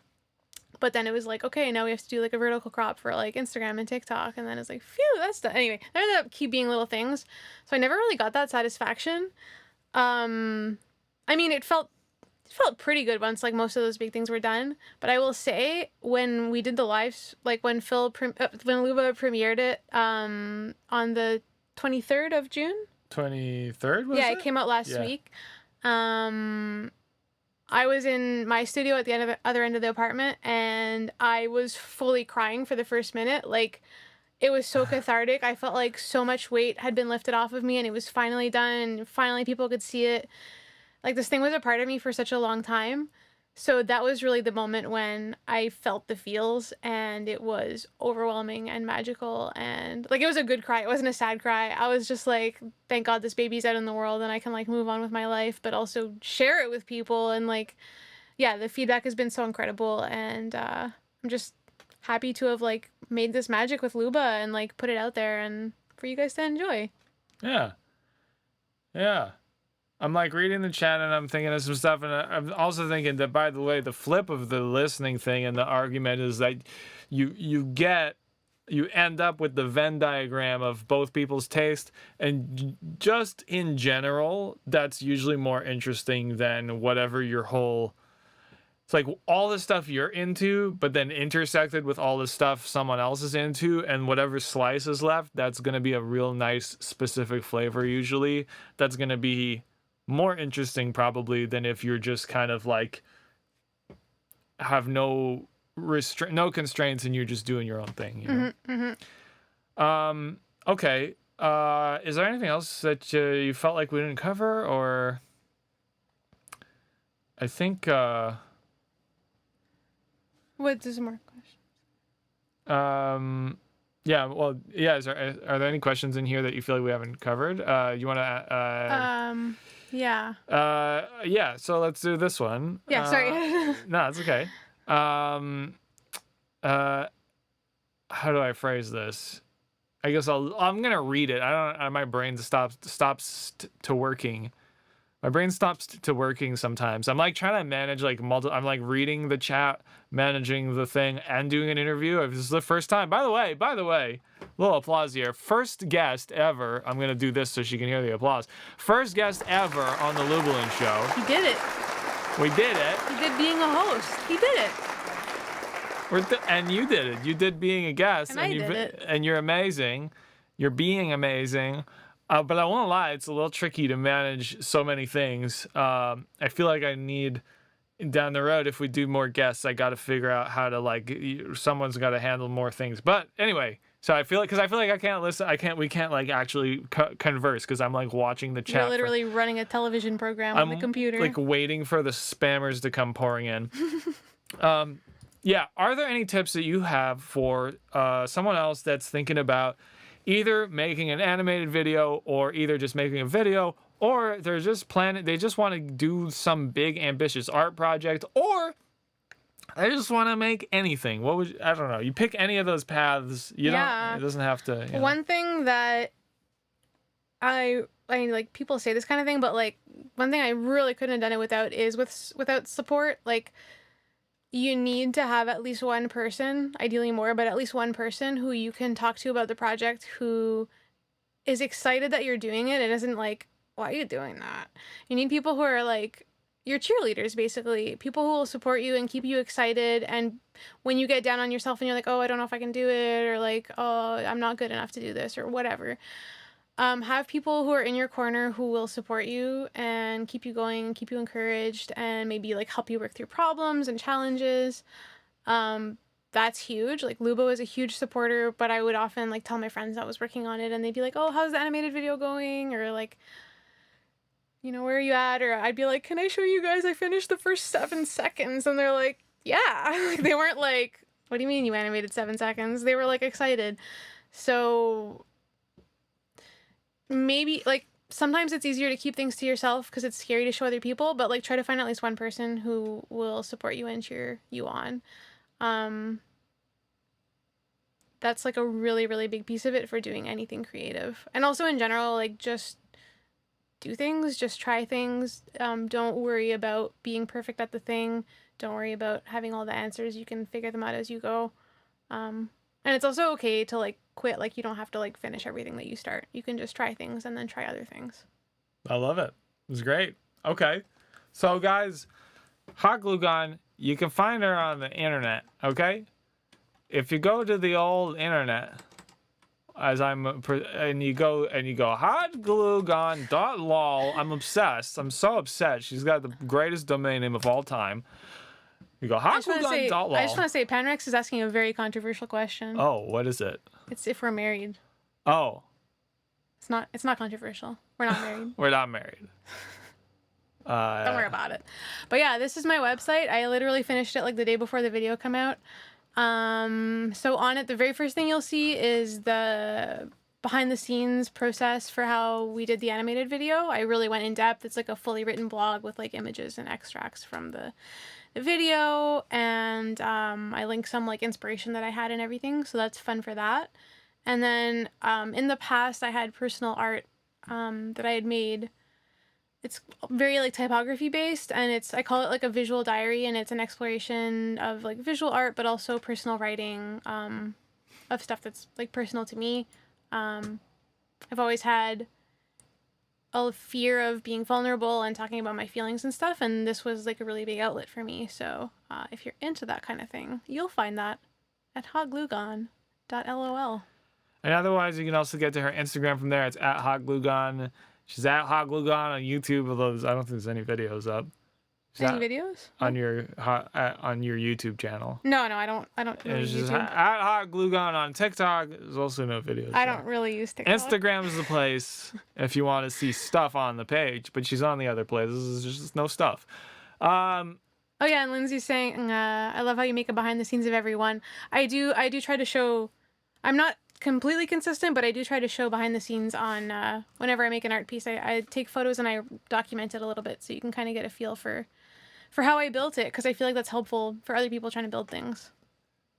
But then it was like, okay, now we have to do like a vertical crop for like Instagram and TikTok. And then it's like, phew, that's done. Anyway, there ended up keep being little things. So I never really got that satisfaction. I mean, it felt pretty good once like most of those big things were done. But I will say when we did the lives, like when when Luba premiered it on the 23rd of June. 23rd was Yeah, it came out last week. I was in my studio at the other end of the apartment, and I was fully crying for the first minute. Like, it was so cathartic. I felt like so much weight had been lifted off of me, and it was finally done, and finally people could see it. Like, this thing was a part of me for such a long time. So that was really the moment when I felt the feels, and it was overwhelming and magical, and like it was a good cry. It wasn't a sad cry. I was just like, thank God this baby's out in the world and I can like move on with my life, but also share it with people. And like, yeah, the feedback has been so incredible, and I'm just happy to have like made this magic with Luba and like put it out there and for you guys to enjoy. Yeah. Yeah. I'm like reading the chat and I'm thinking of some stuff, and I'm also thinking that, by the way, the flip of the listening thing and the argument is that you end up with the Venn diagram of both people's taste, and just in general, that's usually more interesting than whatever your whole. It's like all the stuff you're into, but then intersected with all the stuff someone else is into, and whatever slice is left, that's going to be a real nice specific flavor usually. That's going to be more interesting probably than if you're just kind of like have no constraints and you're just doing your own thing, you know? Okay. Is there anything else that you felt like we didn't cover, or I think What, there's more questions? yeah, well, yeah, are there any questions in here that you feel like we haven't covered? You want to Yeah. yeah, so let's do this one. Yeah, sorry. No, it's okay. How do I phrase this? I guess I'm gonna read it. My brain stops to working. My brain stops to working sometimes. I'm like trying to manage like I'm like reading the chat, managing the thing, and doing an interview. This is the first time. By the way, little applause here. First guest ever. I'm gonna do this so she can hear the applause. First guest ever on the Lublin Show. He did it. We did it. He did being a host. He did it. And you did it. You did being a guest. And I did it. And you're amazing. You're being amazing. But I won't lie, it's a little tricky to manage so many things. I feel like I need, down the road, if we do more guests, I got to figure out how to someone's got to handle more things. But anyway, so I feel like I can't listen. We can't like actually converse because I'm like watching the chat. You're literally running a television program on the computer. Like waiting for the spammers to come pouring in. Yeah. Are there any tips that you have for someone else that's thinking about either making an animated video, or either just making a video, or they're just they just want to do some big ambitious art project, or they just want to make anything? I don't know. You pick any of those paths. It doesn't have to. You know. One thing that I mean, like people say this kind of thing, but like one thing I really couldn't have done it without is without support. Like, you need to have at least one person, ideally more, but at least one person who you can talk to about the project, who is excited that you're doing it and isn't like, why are you doing that? You need people who are like your cheerleaders, basically. People who will support you and keep you excited. And when you get down on yourself and you're like, oh, I don't know if I can do it, or like, oh, I'm not good enough to do this, or whatever. Have people who are in your corner who will support you and keep you going, keep you encouraged, and maybe like help you work through problems and challenges. that's huge. Like Lubo is a huge supporter, but I would often like tell my friends that was working on it, and they'd be like, "Oh, how's the animated video going?" Or like, you know, "Where are you at?" Or I'd be like, "Can I show you guys? I finished the first 7 seconds," and they're like, "Yeah." Like they weren't like, "What do you mean you animated 7 seconds?" They were like excited. So maybe like sometimes it's easier to keep things to yourself because it's scary to show other people, but like try to find at least one person who will support you and cheer you on. That's like a really, really big piece of it for doing anything creative. And also in general, like just do things, just try things. Don't worry about being perfect at the thing. Don't worry about having all the answers. You can figure them out as you go. And it's also okay to like quit. Like you don't have to like finish everything that you start. You can just try things and then try other things. I love it. It was great. Okay. So guys, Hot Glue Gun, you can find her on the internet, okay? If you go to the old internet, and you go hotgluegone.lol, I'm obsessed. I'm so upset. She's got the greatest domain name of all time. You go I just want hotgluegone.lol. to say, Panrex is asking a very controversial question. Oh, what is it? It's if we're married. Oh, It's not controversial. We're not married. we're not married. Don't worry about it. But yeah, this is my website. I literally finished it like the day before the video came out. So on it, the very first thing you'll see is the behind the scenes process for how we did the animated video. I really went in depth. It's like a fully written blog with like images and extracts from the video, and I link some like inspiration that I had and everything. So that's fun for that. And then in the past, I had personal art that I had made. It's very like typography based, and I call it like a visual diary, and it's an exploration of like visual art but also personal writing of stuff that's like personal to me. I've always had a fear of being vulnerable and talking about my feelings and stuff, and this was like a really big outlet for me. So if you're into that kind of thing, you'll find that at hotgluegone.lol. And otherwise, you can also get to her Instagram from there. It's at hotgluegone. She's at hotgluegone on YouTube, although I don't think there's any videos up. Any videos on your YouTube channel? No, I don't. Really It's use just YouTube. at hotgluegone on TikTok. There's also no videos. I don't really use TikTok. Instagram is the place if you want to see stuff on the page, but she's on the other places. There's just no stuff. Oh yeah, and Lindsay's saying, I love how you make a behind the scenes of everyone. I do try to show. I'm not completely consistent, but I do try to show behind the scenes on whenever I make an art piece. I take photos and I document it a little bit so you can kind of get a feel for how I built it, because I feel like that's helpful for other people trying to build things.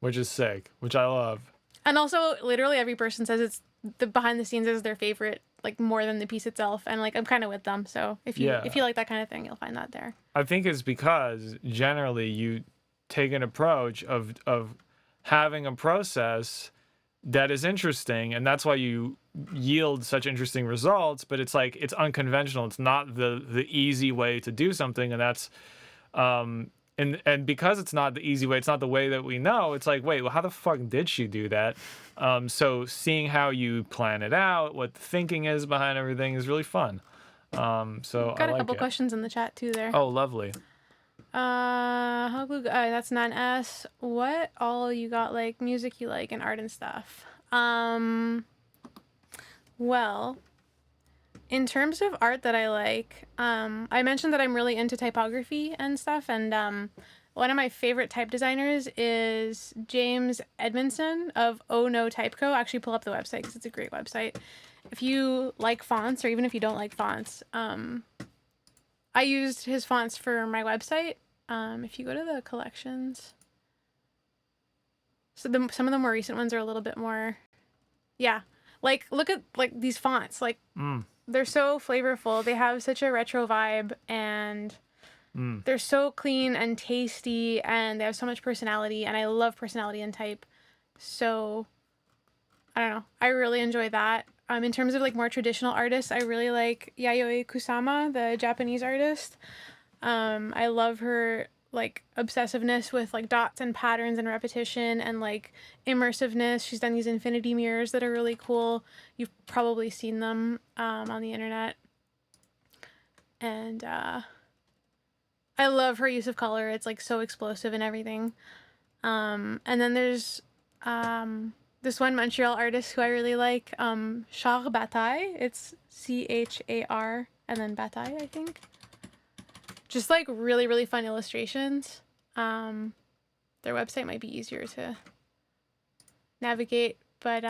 Which is sick, which I love. And also, literally every person says it's the behind the scenes is their favorite, like more than the piece itself. And like I'm kind of with them. So if you like that kind of thing, you'll find that there. I think it's because generally you take an approach of having a process that is interesting, and that's why you yield such interesting results. But it's like it's unconventional. It's not the easy way to do something, and that's and because it's not the easy way, it's not the way that we know. It's like, wait, well, how the fuck did she do that? So seeing how you plan it out, what the thinking is behind everything, is really fun. So Got I a couple it. questions in the chat too there. Oh, lovely. That's 9S. What all you got, like music you like and art and stuff? Well, in terms of art that I like, I mentioned that I'm really into typography and stuff, and one of my favorite type designers is James Edmondson of Oh No Typeco. Actually, pull up the website because it's a great website. If you like fonts, or even if you don't like fonts, I used his fonts for my website. If you go to the collections, so some of the more recent ones are a little bit more, like look at like these fonts, like they're so flavorful. They have such a retro vibe, and they're so clean and tasty, and they have so much personality, and I love personality in type. So I don't know, I really enjoy that. In terms of like more traditional artists, I really like Yayoi Kusama, the Japanese artist. I love her like obsessiveness with like dots and patterns and repetition and like immersiveness. She's done these infinity mirrors that are really cool. You've probably seen them on the internet. And I love her use of color. It's like so explosive and everything. And then there's this one Montreal artist who I really like, Char Bataille. It's Char and then Bataille, I think. Just like really, really fun illustrations. Their website might be easier to navigate, but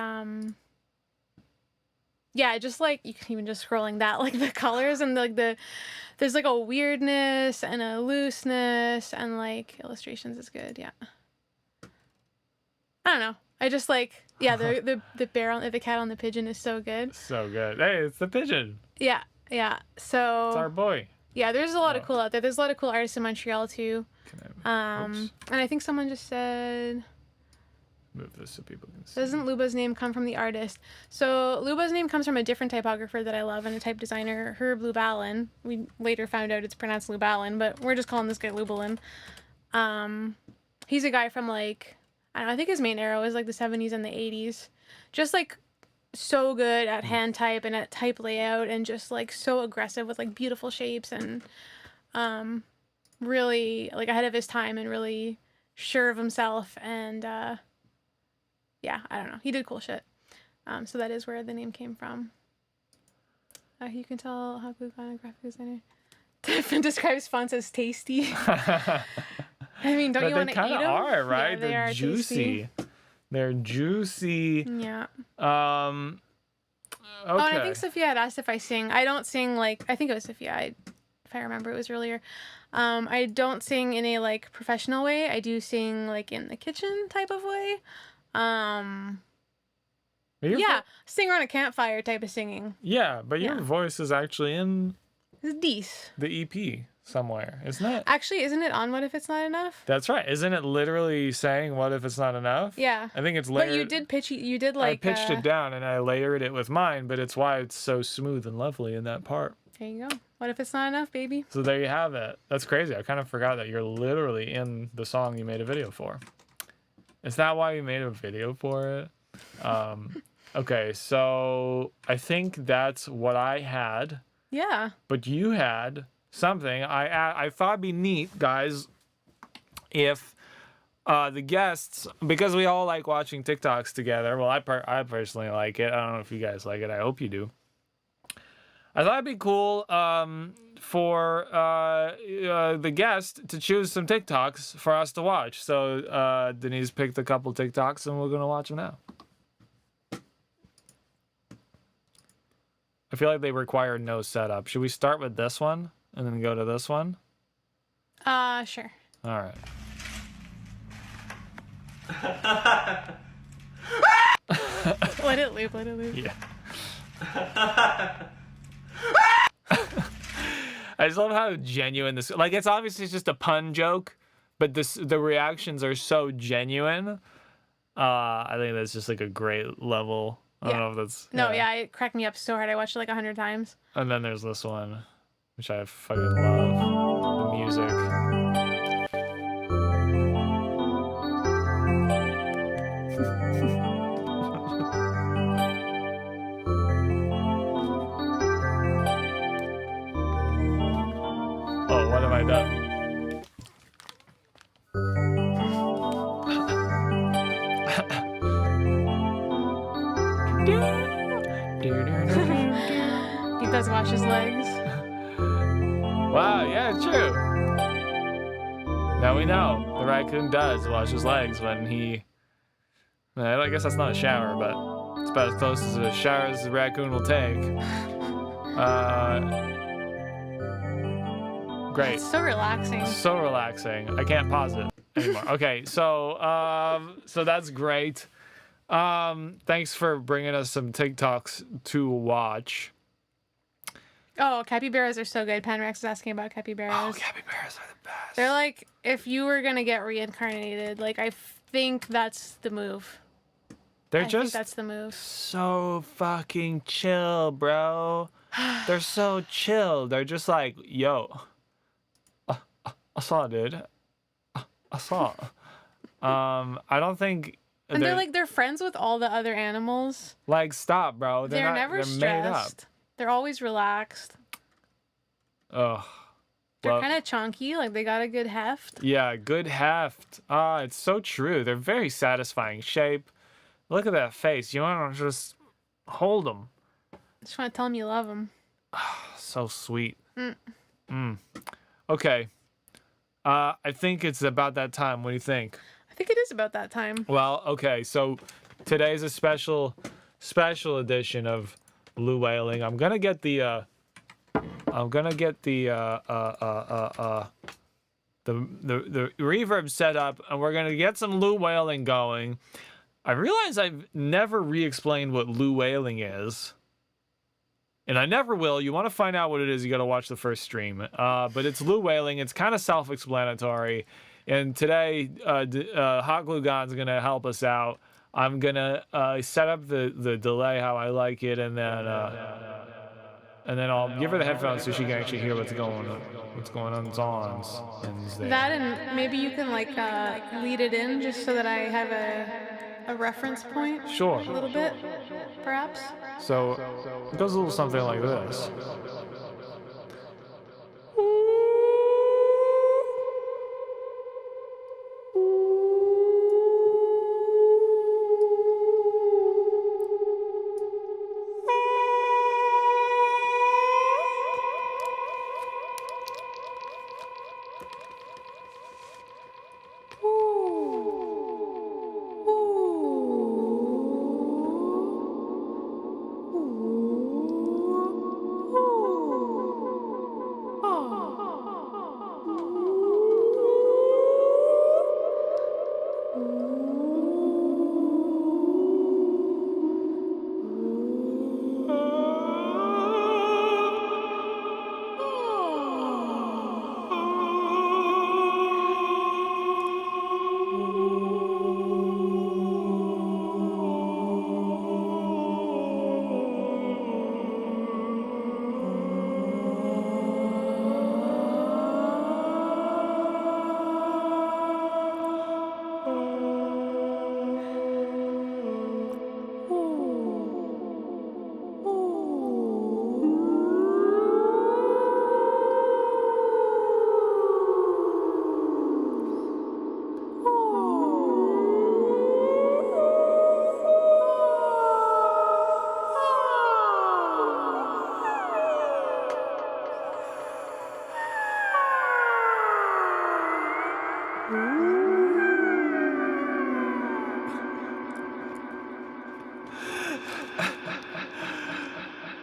yeah, just like you can even just scrolling that, like the colors and like there's like a weirdness and a looseness and like illustrations is good. Yeah. I don't know. I just like, yeah, the bear on the cat on the pigeon is so good. So good. Hey, it's the pigeon. Yeah. Yeah. So It's our boy. yeah, there's a lot of cool out there. There's a lot of cool artists in Montreal too. Oops. And I think someone just said, Move this so people can see. doesn't Luba's name come from the artist? So Luba's name comes from a different typographer that I love and a type designer, Herb Lubalin. We later found out it's pronounced Lubalin, but we're just calling this guy Lubalin. He's a guy from like, I don't know, I think his main era was like the 70s and the 80s. Just like so good at hand type and at type layout and just like so aggressive with like beautiful shapes and really like ahead of his time and really sure of himself and yeah, I don't know. He did cool shit. So that is where the name came from. You can tell hotgluegone graphic designer describes fonts as tasty. I mean, don't But you want they to eat kind of them? are, right? Yeah, they They're are juicy. tasty. They're juicy. Yeah. Okay. Oh, and I think Sophia had asked if I sing. I don't sing like, I think it was Sophia. If I remember, it was earlier. I don't sing in a like professional way. I do sing like in the kitchen type of way. Yeah, sing around a campfire type of singing. Yeah, but your Yeah. voice is actually in It's Denise. the EP somewhere, isn't it? Actually, isn't it on What If It's Not Enough? That's right. Isn't it literally saying "What if it's not enough"? Yeah. I think it's layered. But you did pitch. You did like. I pitched it down and I layered it with mine, but it's why it's so smooth and lovely in that part. There you go. What if it's not enough, baby? So there you have it. That's crazy. I kind of forgot that you're literally in the song you made a video for. Is that why you made a video for it? Okay, so I think that's what I had. Yeah. But you had something. I thought it'd be neat, guys, if the guests, because we all like watching TikToks together. Well, I personally like it. I don't know if you guys like it. I hope you do. I thought it'd be cool for the guest to choose some TikToks for us to watch. So Denise picked a couple TikToks, and we're gonna watch them now. I feel like they require no setup. Should we start with this one and then go to this one? Sure. All right. Let it loop. Let it loop. Yeah. I just love how genuine this. Like, it's obviously just a pun joke, but the reactions are so genuine. I think that's just like a great level. I don't know if that's. No, yeah, it cracked me up so hard. I watched it like 100 times. And then there's this one, which I fucking love. The music. Oh, what have I done? He does wash his legs. Wow, yeah, true. Now we know the raccoon does wash his legs when he. I guess that's not a shower, but it's about as close as a shower as the raccoon will take. Great. It's so relaxing. So relaxing. I can't pause it anymore. Okay, so that's great. Thanks for bringing us some TikToks to watch. Oh, capybaras are so good. Panrex is asking about capybaras. Oh, capybaras are the best. They're like, if you were gonna get reincarnated, like I think that's the move. They're I think just that's the move. so fucking chill, bro. They're so chill. They're just like, yo, I saw it, dude. I saw it. I don't think. And they're friends with all the other animals. Like, stop, bro. They're never they're made up. stressed. They're always relaxed. Ugh. They're Well, kind of chunky, like they got a good heft. yeah, good heft. Ah, it's so true. They're very satisfying shape. Look at that face. You want to just hold them. Just want to tell them you love them. So sweet. Okay. I think it's about that time. What do you think? I think it is about that time. Well, okay. So today's a special edition of Blue Whaling. I'm gonna get the the reverb set up, and we're gonna get some Lou Whaling going. I realize I've never re-explained what Lou Whaling is, and I never will. You want to find out what it is, you got to watch the first stream. But it's Lou Whaling. It's kind of self-explanatory. And today, hotgluegone's gonna help us out. I'm gonna set up the delay how I like it, and then I'll give her the headphones so she can actually hear what's going on. That, and maybe you can like lead it in just so that I have a reference point. Sure. A little bit, perhaps. So it goes a little something like this.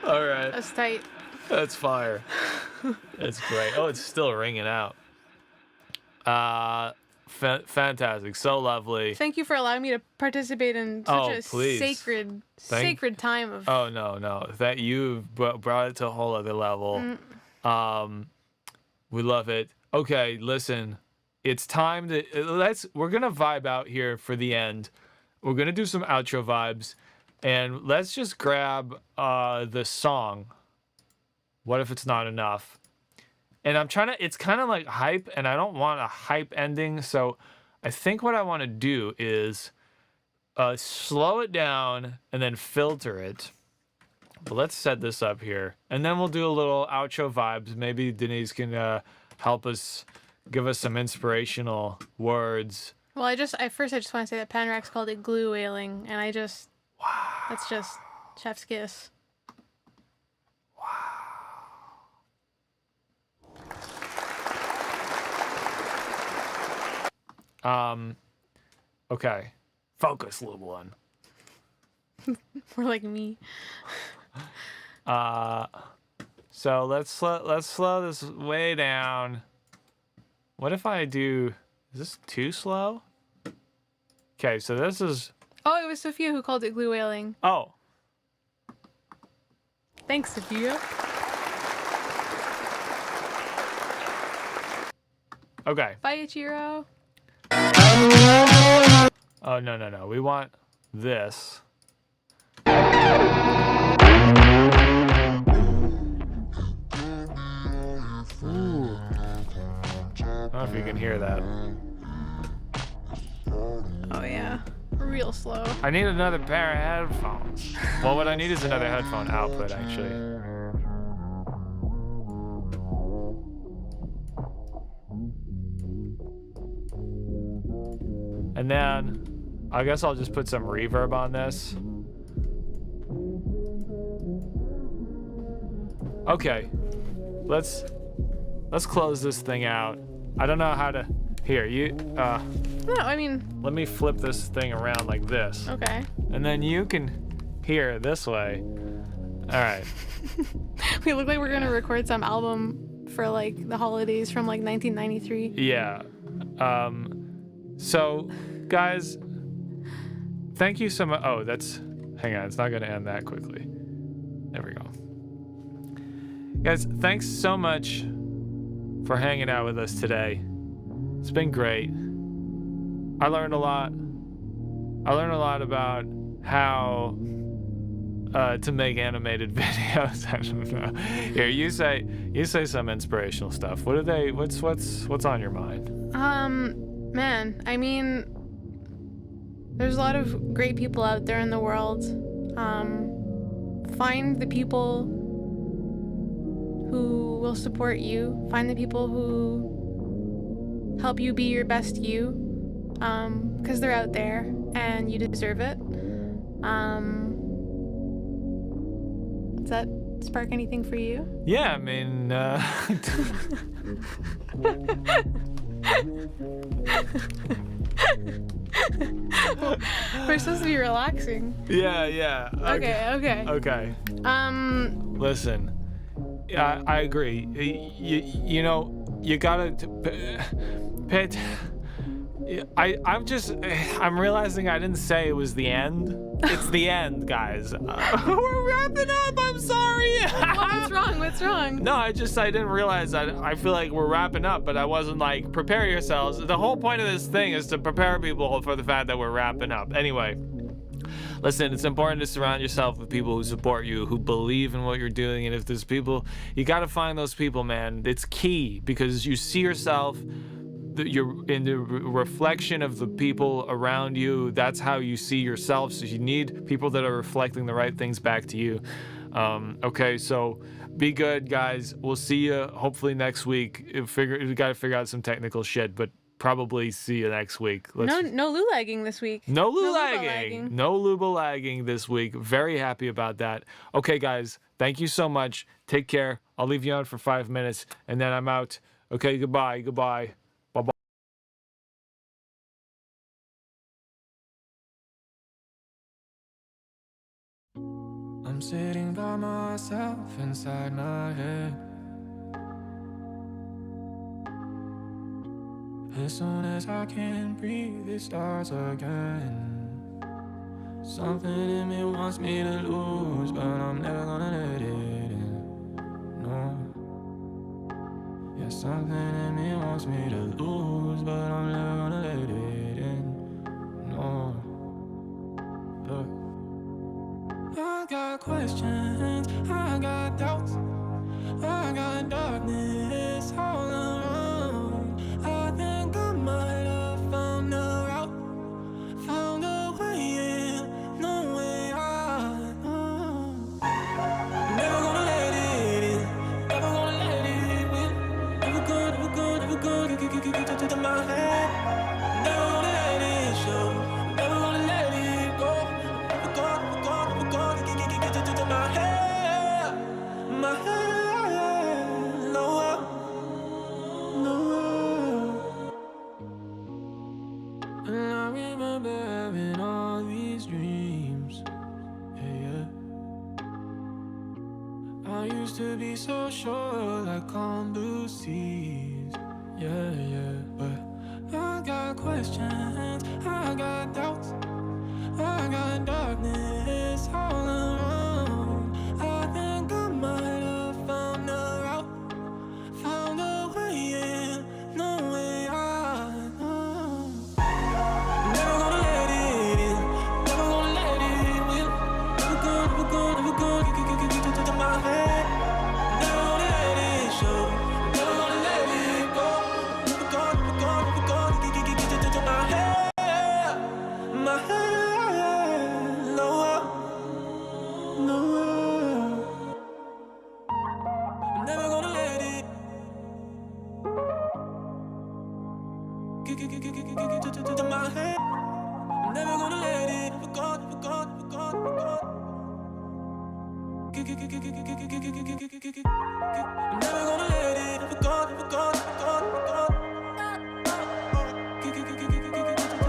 All right. That's tight. That's fire. That's great. Oh, it's still ringing out. Fantastic. So lovely. Thank you for allowing me to participate in such a please. sacred time of. Oh, no. That you brought it to a whole other level. We love it. Okay, listen. It's time to we're going to vibe out here for the end. We're going to do some outro vibes, and let's just grab the song. What if it's not enough? And I'm trying to, it's kind of like hype, and I don't want a hype ending. So I think what I want to do is slow it down and then filter it. But let's set this up here. And then we'll do a little outro vibes. Maybe Denise can help us, give us some inspirational words. Well, I just want to say that Panrax called it glue whaling, and that's just chef's kiss. Okay. Focus, little one. More like me. So let's slow this way down. What if I do, is this too slow? Okay, so this is... Oh, it was Sophia who called it glue whaling. Oh. Thanks, Sophia. Okay. Bye, Ichiro. Oh, no. We want this. Ooh. I don't know if you can hear that. Oh, yeah. Real slow. I need another pair of headphones. Well, what I need is another headphone output, actually. And then I guess I'll just put some reverb on this. Okay, let's close this thing out. I don't know how to. Here, No, I mean, let me flip this thing around like this, okay. and then you can hear this way. All right. We look like we're gonna record some album for like the holidays from like 1993. Yeah. So, guys, thank you so much. Oh, hang on, it's not gonna end that quickly. There we go. Guys, thanks so much for hanging out with us today. It's been great. I learned a lot. I learned a lot about how to make animated videos. I don't know. Here, you say some inspirational stuff. What's on your mind? Man, I mean, there's a lot of great people out there in the world. Find the people who will support you. Find the people who help you be your best you, because they're out there and you deserve it. Does that spark anything for you? Yeah, I mean, We're supposed to be relaxing. yeah. Okay. Listen, I agree. You know, you gotta pay. I'm realizing I didn't say it was the end. It's the end, guys. We're wrapping up. I'm sorry. What's wrong? No, I didn't realize that. I feel like we're wrapping up, but I wasn't like, prepare yourselves. The whole point of this thing is to prepare people for the fact that we're wrapping up. Anyway, listen, it's important to surround yourself with people who support you, who believe in what you're doing. And if there's people, you got to find those people, man. It's key, because you see yourself, you're in the reflection of the people around you. That's how you see yourself. So you need people that are reflecting the right things back to you. Okay, so be good, guys. We'll see you hopefully next week. We got to figure out some technical shit, but probably see you next week. No lulagging this week. No lulagging. No lulagging this week. Very happy about that. Okay, guys, thank you so much. Take care. I'll leave you on for 5 minutes, and then I'm out. Okay, goodbye. Bye-bye. I'm sitting by myself inside my head. As soon as I can breathe, it starts again. Something in me wants me to lose, but I'm never gonna let it in. No. Yeah, something in me wants me to lose, but I'm never gonna let it in. No. Look. I got questions, I got doubts, I got darkness all around. I think I might have found a route, found a way in, no way out. Never gonna let it in, never gonna let it win. Never gonna get to my head. Never gonna let it show, never gonna let it go. Never gonna get to my head, no. And I remember having all these dreams, yeah. I used to be so sure, like calm blue seas, yeah. But I got questions, I got doubts, I got darkness all around. I think I might have found a route, found a way in, no way out. Never gonna let it in, never gonna let it win. Never gonna get to my head. Never gonna let it show, never gonna let it go. Never gonna get to my head, my head. I'm never gonna let it, never go, never go, never go, never go.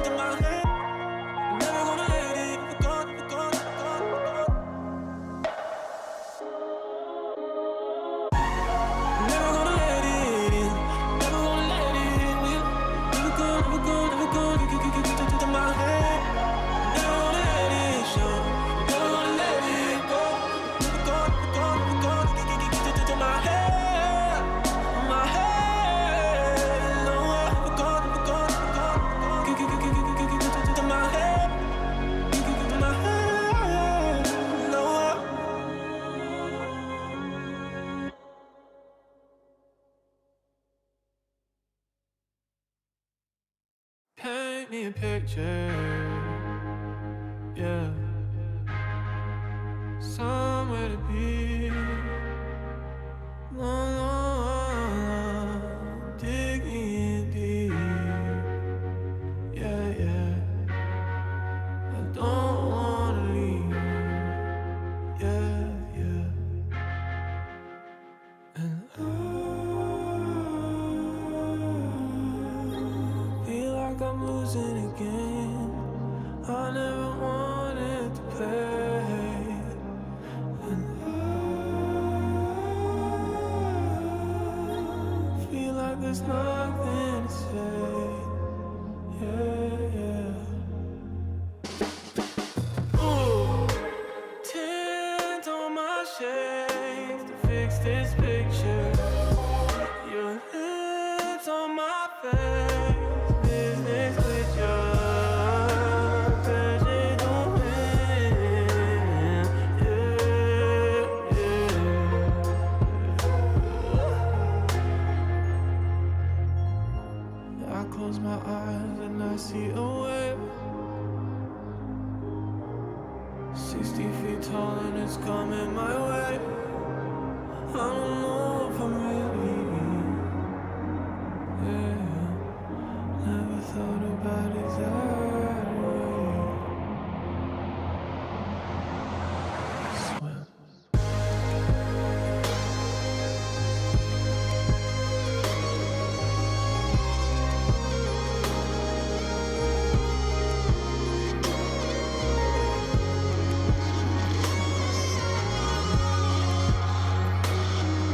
To my head. I'm never gonna let it, never go, never go, never go, never go. I'm never gonna let it in, never gonna let it in. Never go, never go, never go, to my head. Never gonna let it show, never gonna let it go. Never go, never go, never go, to my head, my head. No, never go, never go, never go, to my head, my head. No. Paint me a picture, yeah. Somewhere to be. Long, long, digging deep. Yeah, yeah. I don't wanna leave. Yeah, yeah. And I feel like I'm losing again. I never wanted to play. And I feel like there's nothing to say. Yeah, yeah. Ooh, tint on my shades to fix this picture. Your lips on my face, business with your pleasure don't win. Yeah, yeah. I close my eyes and I see a wave, 60 feet tall and it's coming my way. I don't know if I'm ready.